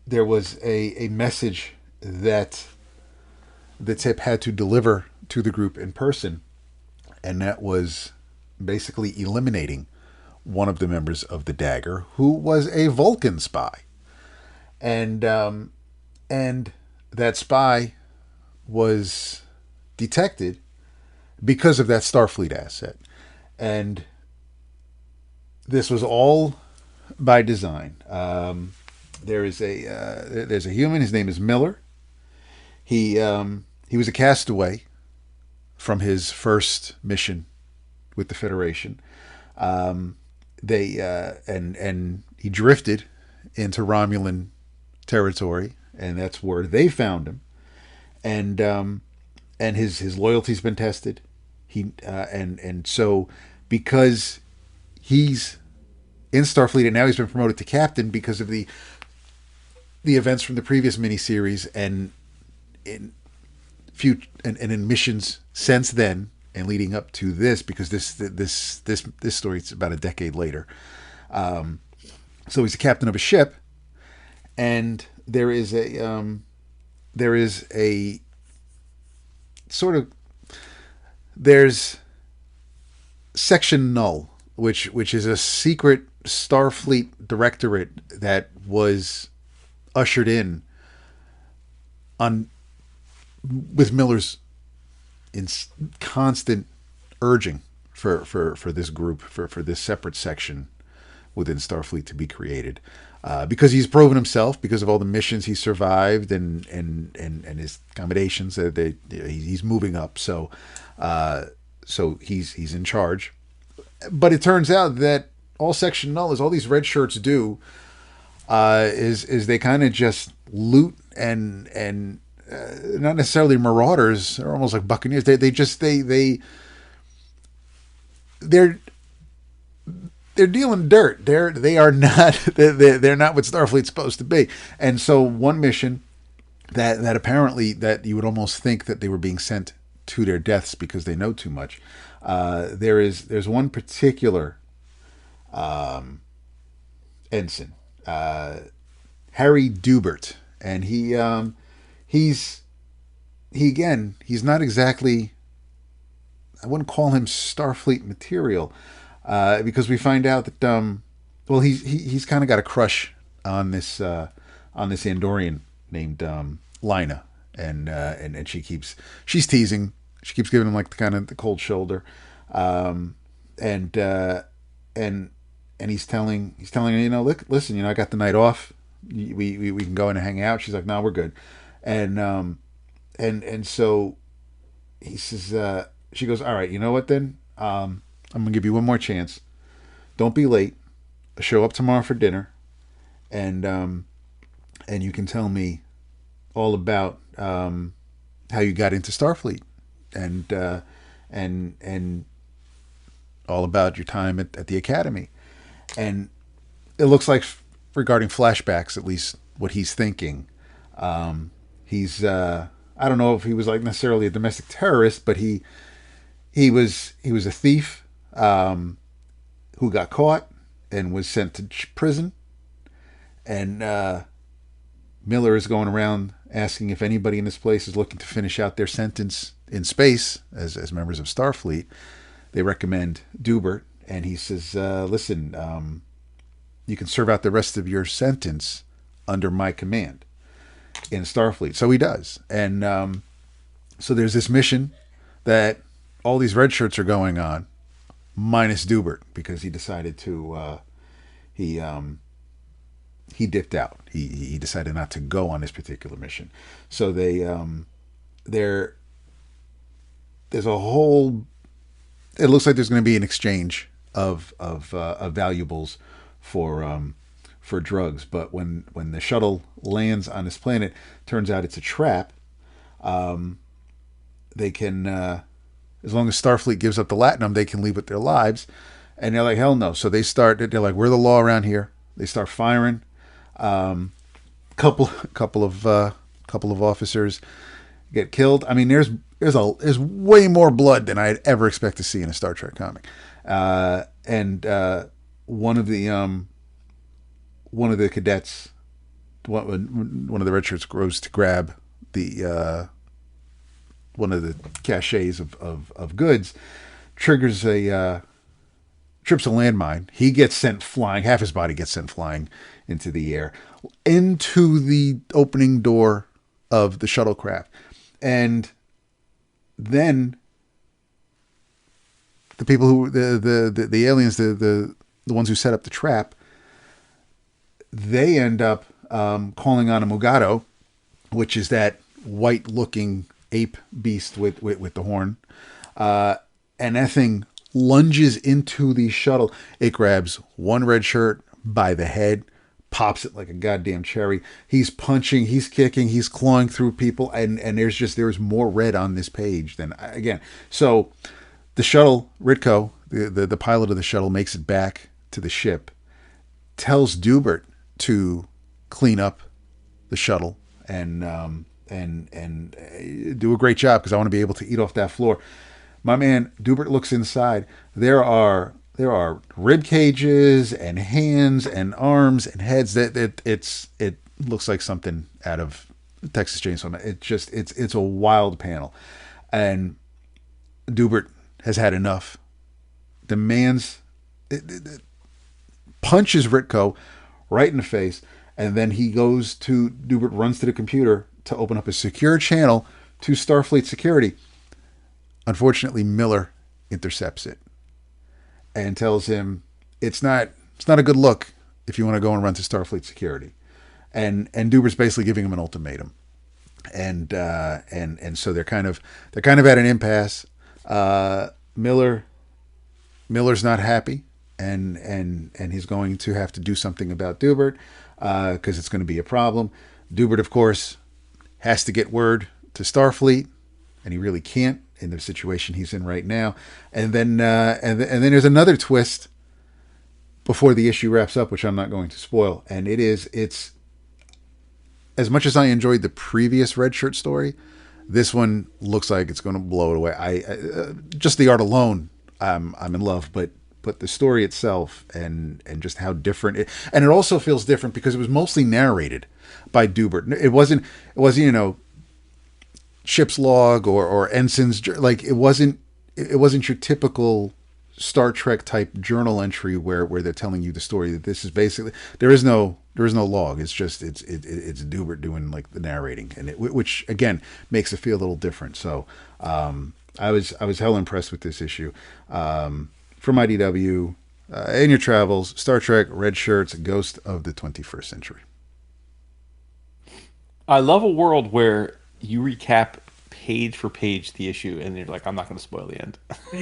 [SPEAKER 4] was a message that the tip had to deliver to the group in person, and that was basically eliminating one of the members of the Dagger, who was a Vulcan spy, and that spy was detected because of that Starfleet asset, and this was all by design. There's a human. His name is Miller. He was a castaway from his first mission with the Federation, they and he drifted into Romulan territory, and that's where they found him. And his loyalty's been tested. And so because he's in Starfleet and now he's been promoted to captain because of the events from the previous miniseries and in missions since then and leading up to this, because this story is about a decade later. So he's the captain of a ship, and there is a sort of, there's Section Null, which is a secret Starfleet directorate that was ushered in on with Miller's constant urging for this group, for this separate section within Starfleet to be created, because he's proven himself, because of all the missions he survived and his accommodations. He's moving up, so he's in charge. But it turns out that all Section Null is, all these red shirts do, is they kind of just loot and not necessarily marauders. They're almost like buccaneers. They're dealing dirt. They're not what Starfleet's supposed to be. And so one mission that apparently that you would almost think that they were being sent to their deaths because they know too much. There's one particular ensign, Harry Dubert, and he's not exactly, I wouldn't call him Starfleet material, because we find out that he's kind of got a crush on this Andorian named Lina, and she's teasing. She keeps giving him like the cold shoulder, and he's telling her, look, listen, I got the night off. We can go in and hang out. She's like, no, we're good. And so he says, she goes, all right, you know what then? I'm gonna give you one more chance. Don't be late. Show up tomorrow for dinner, and you can tell me all about how you got into Starfleet, and all about your time at the academy. And it looks like, regarding flashbacks, at least what he's thinking, he's I don't know if he was like necessarily a domestic terrorist, but he was a thief who got caught and was sent to prison. And Miller is going around asking if anybody in this place is looking to finish out their sentence in space as members of Starfleet. They recommend Dubert, and he says, listen, you can serve out the rest of your sentence under my command in Starfleet. So he does. And so there's this mission that all these red shirts are going on, minus Dubert, because he decided to he dipped out. He decided not to go on this particular mission. So there's a whole, it looks like there's going to be an exchange of valuables for drugs. But when the shuttle lands on this planet, turns out it's a trap. They can, as long as Starfleet gives up the Latinum, they can leave with their lives. And they're like, hell no. So they're like, we're the law around here. They start firing. Couple of officers get killed. I mean, there's way more blood than I'd ever expect to see in a Star Trek comic. And one of the cadets, one of the red shirts, goes to grab the one of the caches of goods, trips a landmine. He gets sent flying. Half his body gets sent flying into the air, into the opening door of the shuttlecraft. And then the people who, the aliens, the ones who set up the trap, they end up calling on a Mugado, which is that white looking ape beast with the horn. And that thing lunges into the shuttle. It grabs one red shirt by the head, pops it like a goddamn cherry. He's punching, he's kicking, he's clawing through people, and there's more red on this page than again. So the shuttle, Ritko, the pilot of the shuttle, makes it back to the ship, tells Dubert to clean up the shuttle and do a great job because I want to be able to eat off that floor. My man Dubert looks inside. There are rib cages and hands and arms and heads. It looks like something out of Texas Chainsaw Man. It's a wild panel, and Dubert has had enough. Demands, punches Ritko right in the face, and then Dubert runs to the computer to open up a secure channel to Starfleet security. Unfortunately, Miller intercepts it and tells him it's not a good look if you want to go and run to Starfleet security. And Dubert's basically giving him an ultimatum. And so they're kind of at an impasse. Miller's not happy, and he's going to have to do something about Dubert because it's going to be a problem. Dubert, of course, has to get word to Starfleet, and he really can't in the situation he's in right now. And then there's another twist before the issue wraps up, which I'm not going to spoil. And it's as much as I enjoyed the previous Red Shirt story, this one looks like it's going to blow it away. I just the art alone, I'm in love, but the story itself and just how different it, and it also feels different because it was mostly narrated by Dubert. It wasn't ship's log or ensign's, like it wasn't your typical Star Trek type journal entry where they're telling you the story. That this is basically there is no log. It's just it's Dubert doing like the narrating, and which again makes it feel a little different. So I was hell impressed with this issue. From IDW, in your travels, Star Trek Red Shirts, Ghost of the 21st Century.
[SPEAKER 3] I love a world where you recap page for page the issue, and you're like, I'm not going to spoil the end.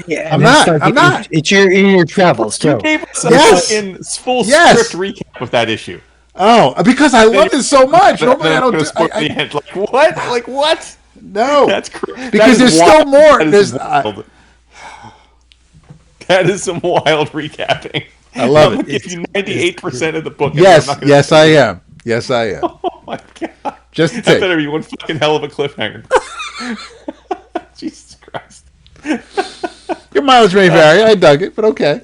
[SPEAKER 2] Yeah,
[SPEAKER 4] I'm not.
[SPEAKER 2] It's in your travels too.
[SPEAKER 3] You gave us a
[SPEAKER 4] Yes.
[SPEAKER 3] fucking full
[SPEAKER 4] Yes.
[SPEAKER 3] script recap of that issue.
[SPEAKER 4] Oh, because I loved it so much. Normally I
[SPEAKER 3] I'm
[SPEAKER 4] don't.
[SPEAKER 3] gonna spoil the end. Like what? Like what?
[SPEAKER 4] No,
[SPEAKER 3] That's crazy.
[SPEAKER 4] because there's still more.
[SPEAKER 3] That is some wild recapping.
[SPEAKER 4] I love
[SPEAKER 3] I'm
[SPEAKER 4] it.
[SPEAKER 3] gonna give you 98% of the book.
[SPEAKER 4] Yes,
[SPEAKER 3] I'm not gonna
[SPEAKER 4] yes, I am. Yes, I am.
[SPEAKER 3] Oh my god.
[SPEAKER 4] Just to
[SPEAKER 3] That
[SPEAKER 4] take.
[SPEAKER 3] better be one fucking hell of a cliffhanger. Jesus Christ.
[SPEAKER 4] Your mileage may vary. I dug it, but okay.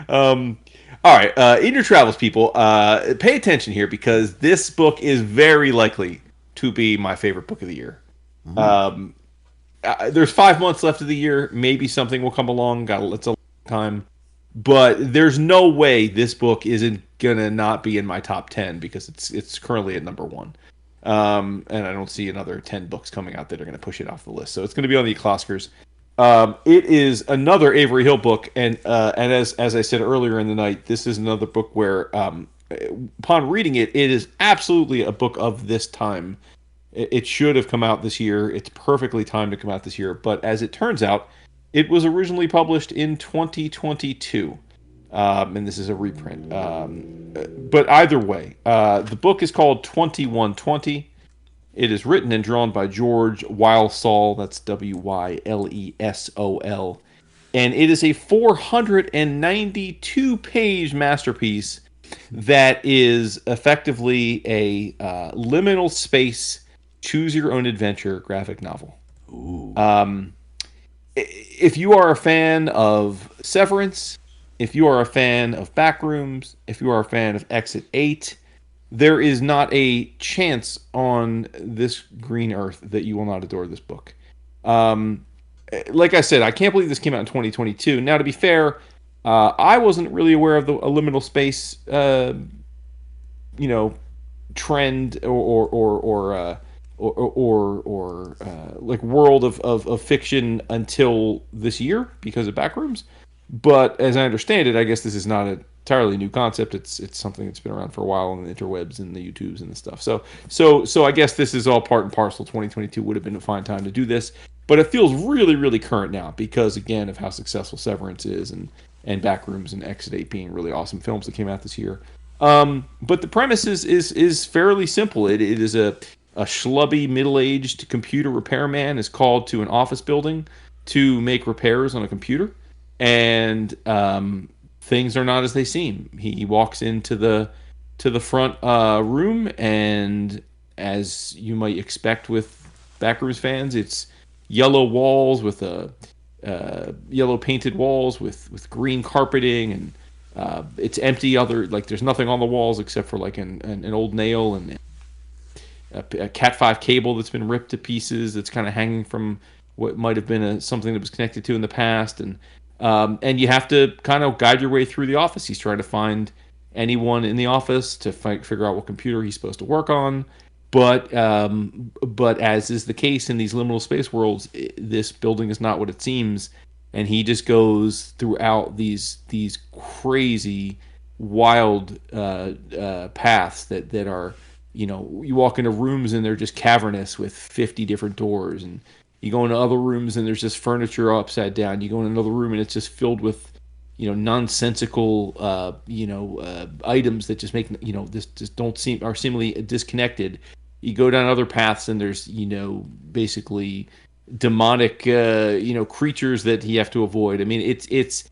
[SPEAKER 3] All right, in your travels, people, pay attention here because this book is very likely to be my favorite book of the year. Mm-hmm. There's 5 months left of the year. Maybe something will come along. It's a long time. But there's no way this book isn't going to not be in my top 10 because it's currently at number 1. And I don't see another 10 books coming out that are going to push it off the list. So it's going to be on the Ecloskers. It is another Avery Hill book, and as I said earlier in the night, this is another book where, upon reading it, it is absolutely a book of this time. It should have come out this year. It's perfectly timed to come out this year, but as it turns out, it was originally published in 2022, and this is a reprint. But either way, the book is called 2120. It is written and drawn by George Wylesol. That's Wylesol. And it is a 492-page masterpiece that is effectively a liminal space, choose-your-own-adventure graphic novel.
[SPEAKER 4] Ooh.
[SPEAKER 3] If you are a fan of Severance, if you are a fan of Backrooms, if you are a fan of Exit 8, there is not a chance on this green earth that you will not adore this book. Like I said, I can't believe this came out in 2022. Now, to be fair, I wasn't really aware of the liminal space, trend or like world of fiction until this year because of Backrooms. But as I understand it, I guess this is not an entirely new concept. It's something that's been around for a while on the interwebs and the YouTubes and the stuff. So I guess this is all part and parcel. 2022 would have been a fine time to do this. but it feels really, really current now because, again, of how successful Severance is and Backrooms and Exit 8 being really awesome films that came out this year. But the premise is fairly simple. It is a schlubby, middle-aged computer repairman is called to an office building to make repairs on a computer, and things are not as they seem. He walks into the front room, and as you might expect with Backrooms fans, it's yellow walls with yellow painted walls with green carpeting, and it's empty. There's nothing on the walls except for like an old nail and a Cat 5 cable that's been ripped to pieces. That's kind of hanging from what might have been something that was connected to in the past, and you have to kind of guide your way through the office. He's trying to find anyone in the office to figure out what computer he's supposed to work on. But as is the case in these liminal space worlds, this building is not what it seems, and he just goes throughout these crazy, wild paths that are, you walk into rooms and they're just cavernous with 50 different doors, and you go into other rooms and there's just furniture upside down. You go in another room and it's just filled with nonsensical items that just make this just are seemingly disconnected. You go down other paths and there's basically demonic creatures that you have to avoid. I mean, it's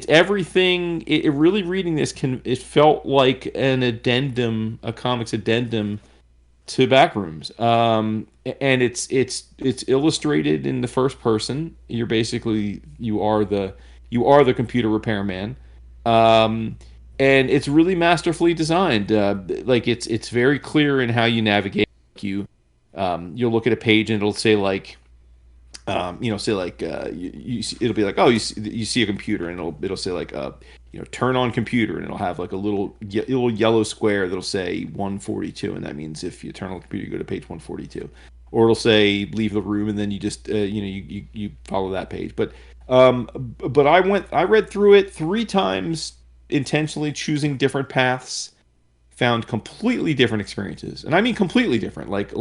[SPEAKER 3] everything. It really, reading this, it felt like a comics addendum to Backrooms. And it's illustrated in the first person. You are the computer repairman. And it's really masterfully designed. It's very clear in how you navigate. You'll look at a page and it'll say it'll be like, oh, you see a computer, and it'll say like, turn on computer, and it'll have like a little yellow square that'll say 142, and that means if you turn on the computer, you go to page 142. Or it'll say leave the room, and then you just you follow that page. But I read through it 3 times, intentionally choosing different paths, found completely different experiences, and I mean completely different. Like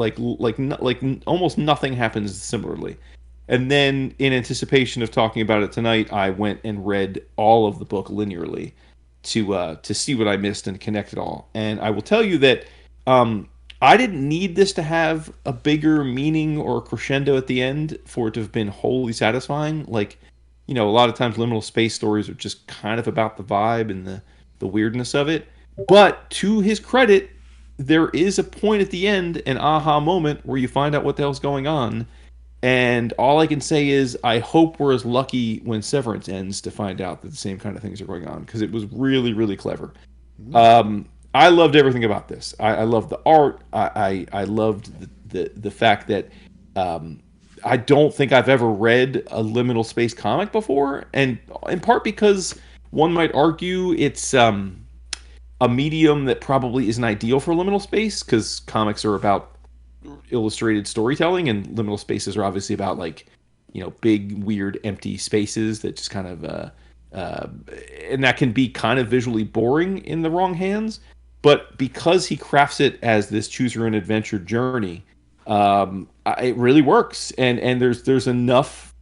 [SPEAKER 3] almost nothing happens similarly. And then, in anticipation of talking about it tonight, I went and read all of the book linearly to see what I missed and connect it all. And I will tell you that I didn't need this to have a bigger meaning or crescendo at the end for it to have been wholly satisfying. A lot of times liminal space stories are just kind of about the vibe and the weirdness of it. But to his credit, there is a point at the end, an aha moment, where you find out what the hell's going on. And all I can say is I hope we're as lucky when Severance ends to find out that the same kind of things are going on, because it was really, really clever. I loved everything about this. I loved the art. I loved the fact that I don't think I've ever read a liminal space comic before, and in part because one might argue it's a medium that probably isn't ideal for liminal space, because comics are about illustrated storytelling, and liminal spaces are obviously about big, weird, empty spaces that just kind of and that can be kind of visually boring in the wrong hands. But because he crafts it as this choose your own adventure journey, it really works. And there's enough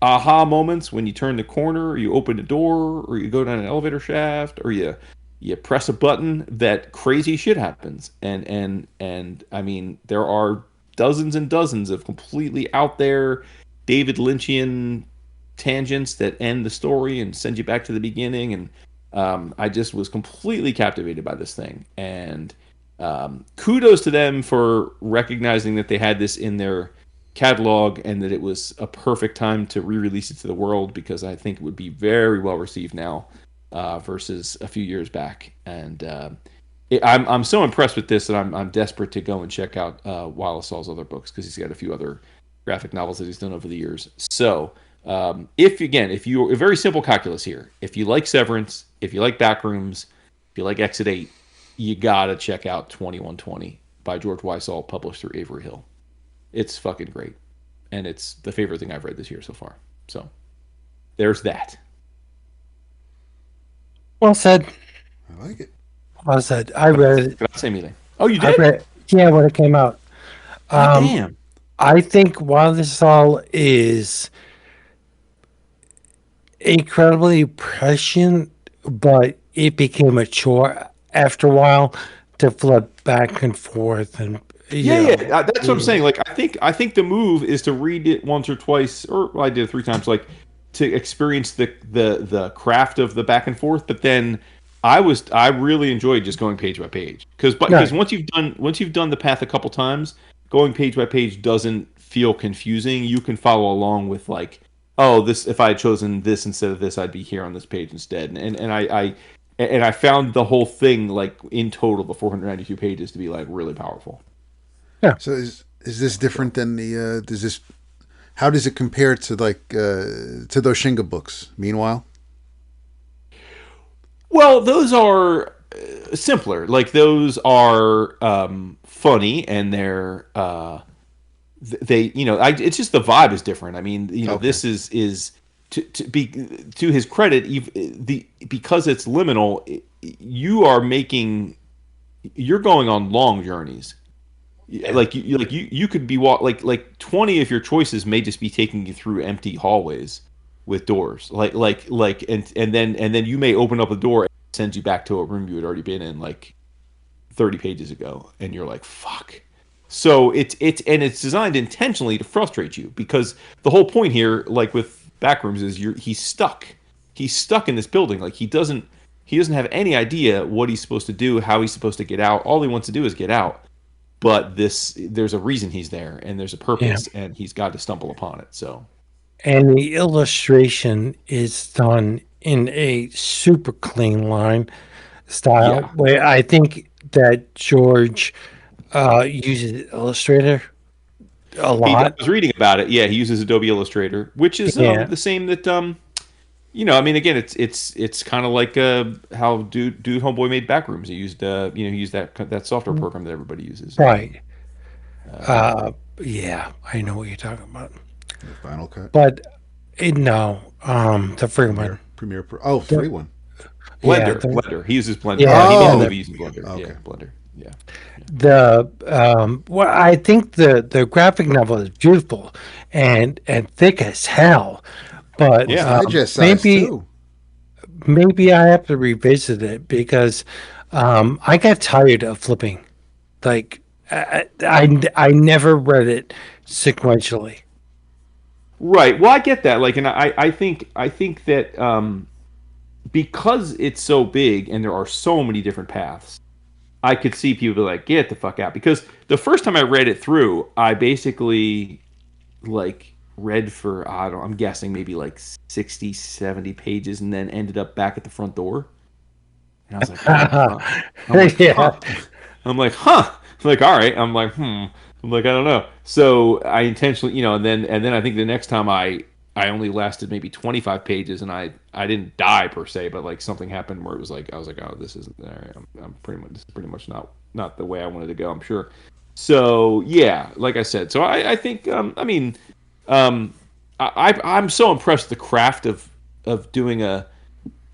[SPEAKER 3] aha moments when you turn the corner, or you open a door, or you go down an elevator shaft, or you press a button, that crazy shit happens. And I mean, there are dozens and dozens of completely out there David Lynchian tangents that end the story and send you back to the beginning. And I just was completely captivated by this thing. And kudos to them for recognizing that they had this in their catalog and that it was a perfect time to re-release it to the world, because I think it would be very well received now. Versus a few years back, and I'm so impressed with this that I'm desperate to go and check out Wylesol's other books, because he's got a few other graphic novels that he's done over the years. So if you a very simple calculus here, if you like Severance, if you like Backrooms, if you like Exit 8, you gotta check out 2120 by George Wylesol, published through Avery Hill. It's fucking great, and it's the favorite thing I've read this year so far. So there's that.
[SPEAKER 2] Well said.
[SPEAKER 4] I like it.
[SPEAKER 2] Well said. I read it.
[SPEAKER 3] Did I say anything? Oh, you did?
[SPEAKER 2] When it came out.
[SPEAKER 3] Damn.
[SPEAKER 2] I think Wylesol is incredibly prescient, but it became a chore after a while to flip back and forth, and
[SPEAKER 3] Yeah, yeah, that's what I'm saying. Like, I think the move is to read it once or twice, or well, I did it 3 times, like to experience the craft of the back and forth. But then I really enjoyed just going page by page because
[SPEAKER 2] Right.
[SPEAKER 3] once you've done the path a couple times, going page by page doesn't feel confusing. You can follow along with like, oh, this if I had chosen this instead of this, I'd be here on this page instead. And I found the whole thing like in total, the 492 pages to be like really powerful.
[SPEAKER 4] So is this different than the? Does this? How does it compare to to those Shinga books? Meanwhile,
[SPEAKER 3] Well, those are simpler. Like those are funny, and they it's just the vibe is different. I mean,
[SPEAKER 4] okay.
[SPEAKER 3] this is to his credit, because it's liminal. You're going on long journeys. Like you could be like 20 of your choices may just be taking you through empty hallways with doors and then you may open up a door and it sends you back to a room you had already been in like 30 pages ago, and you're like, fuck. So it's designed intentionally to frustrate you, because the whole point here, like with backrooms, is he's stuck in this building. Like he doesn't have any idea what he's supposed to do, how he's supposed to get out. All he wants to do is get out, but there's a reason he's there, and there's a
[SPEAKER 2] Yeah.
[SPEAKER 3] purpose, and he's got to stumble upon it. So
[SPEAKER 2] And the illustration is done in a super clean line style,
[SPEAKER 3] yeah,
[SPEAKER 2] where I think that George uses Illustrator a
[SPEAKER 3] I
[SPEAKER 2] lot.
[SPEAKER 3] was reading about it. Yeah, he uses Adobe Illustrator, which is
[SPEAKER 2] Yeah.
[SPEAKER 3] the same that I mean, again, it's kind of like how dude homeboy made Backrooms. He used that software program that everybody uses.
[SPEAKER 2] Right. Yeah, I know what you're talking about.
[SPEAKER 4] The Final Cut,
[SPEAKER 2] But no, the free one.
[SPEAKER 4] Premiere Pro. Oh,
[SPEAKER 2] The,
[SPEAKER 4] free one.
[SPEAKER 2] yeah,
[SPEAKER 3] Blender. He uses Blender.
[SPEAKER 2] yeah,
[SPEAKER 3] He made a
[SPEAKER 4] Oh,
[SPEAKER 3] movie using Blender. Yeah,
[SPEAKER 4] okay.
[SPEAKER 3] Blender. Yeah.
[SPEAKER 2] well, I think the graphic novel is beautiful and thick as hell. But
[SPEAKER 3] Yeah.
[SPEAKER 4] Digest size too.
[SPEAKER 2] maybe I have to revisit it because I got tired of flipping. Like I never read it sequentially.
[SPEAKER 3] Right. Well, I get that. Like, and I think that because it's so big and there are so many different paths, I could see people be like, get the fuck out. Because the first time I read it through, I basically like read for, I don't, I'm guessing maybe like 60, 70 pages, and then ended up back at the front door. And I was like, what the fuck? I'm like,
[SPEAKER 2] Yeah,
[SPEAKER 3] huh. I'm like, huh. I'm like, all right. I'm like, hmm. I'm like, I don't know. So I intentionally, and then I think the next time I only lasted maybe 25 pages, and I didn't die per se, but like something happened where it was like I was like, oh, this isn't all right. I'm pretty much, this is pretty much not the way I wanted to go, I'm sure. So yeah, like I said, so I think I mean I'm so impressed with the craft of doing I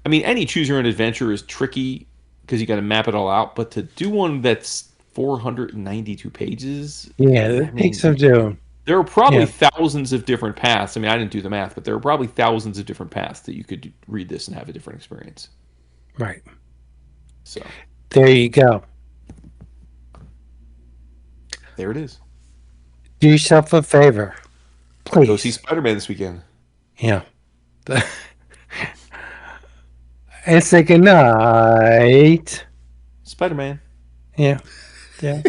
[SPEAKER 3] mean, any choose your own adventure is tricky because you got to map it all out, but to do one that's 492 pages,
[SPEAKER 2] yeah,
[SPEAKER 3] I
[SPEAKER 2] it takes
[SPEAKER 3] mean,
[SPEAKER 2] some doing.
[SPEAKER 3] there are probably
[SPEAKER 2] Yeah,
[SPEAKER 3] thousands of different paths. I mean, I didn't do the math, but there are probably thousands of different paths that you could read this and have a different experience.
[SPEAKER 2] right.
[SPEAKER 3] So
[SPEAKER 2] There you go.
[SPEAKER 3] there it is.
[SPEAKER 2] Do yourself a favor,
[SPEAKER 3] Go see
[SPEAKER 2] please.
[SPEAKER 3] Spider-Man this weekend.
[SPEAKER 2] Yeah. And say good night.
[SPEAKER 3] Spider-Man.
[SPEAKER 2] Yeah, yeah.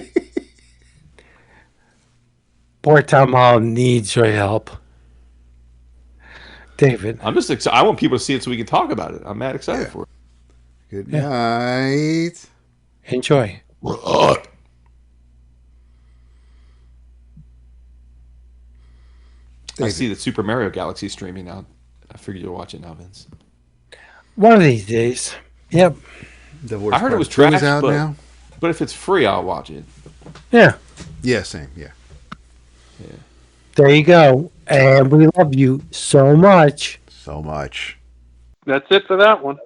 [SPEAKER 2] Poor Tom Holland needs your help. David,
[SPEAKER 3] I'm just excited. I want people to see it so we can talk about it. I'm mad excited
[SPEAKER 4] Yeah.
[SPEAKER 3] for it.
[SPEAKER 4] Good
[SPEAKER 2] yeah.
[SPEAKER 4] night.
[SPEAKER 2] Enjoy.
[SPEAKER 3] I
[SPEAKER 4] David.
[SPEAKER 3] see that Super Mario Galaxy is streaming now. I figured you'll watch it now, Vince.
[SPEAKER 2] One of these days. Yep.
[SPEAKER 4] Divorce
[SPEAKER 3] I heard it
[SPEAKER 4] Part
[SPEAKER 3] was
[SPEAKER 4] 2
[SPEAKER 3] trash,
[SPEAKER 4] is out
[SPEAKER 3] but
[SPEAKER 4] now.
[SPEAKER 3] but if it's free, I'll watch it.
[SPEAKER 2] Yeah.
[SPEAKER 4] Yeah, same. Yeah.
[SPEAKER 3] Yeah.
[SPEAKER 2] There you go. And we love you so much.
[SPEAKER 4] So much.
[SPEAKER 5] That's it for that one.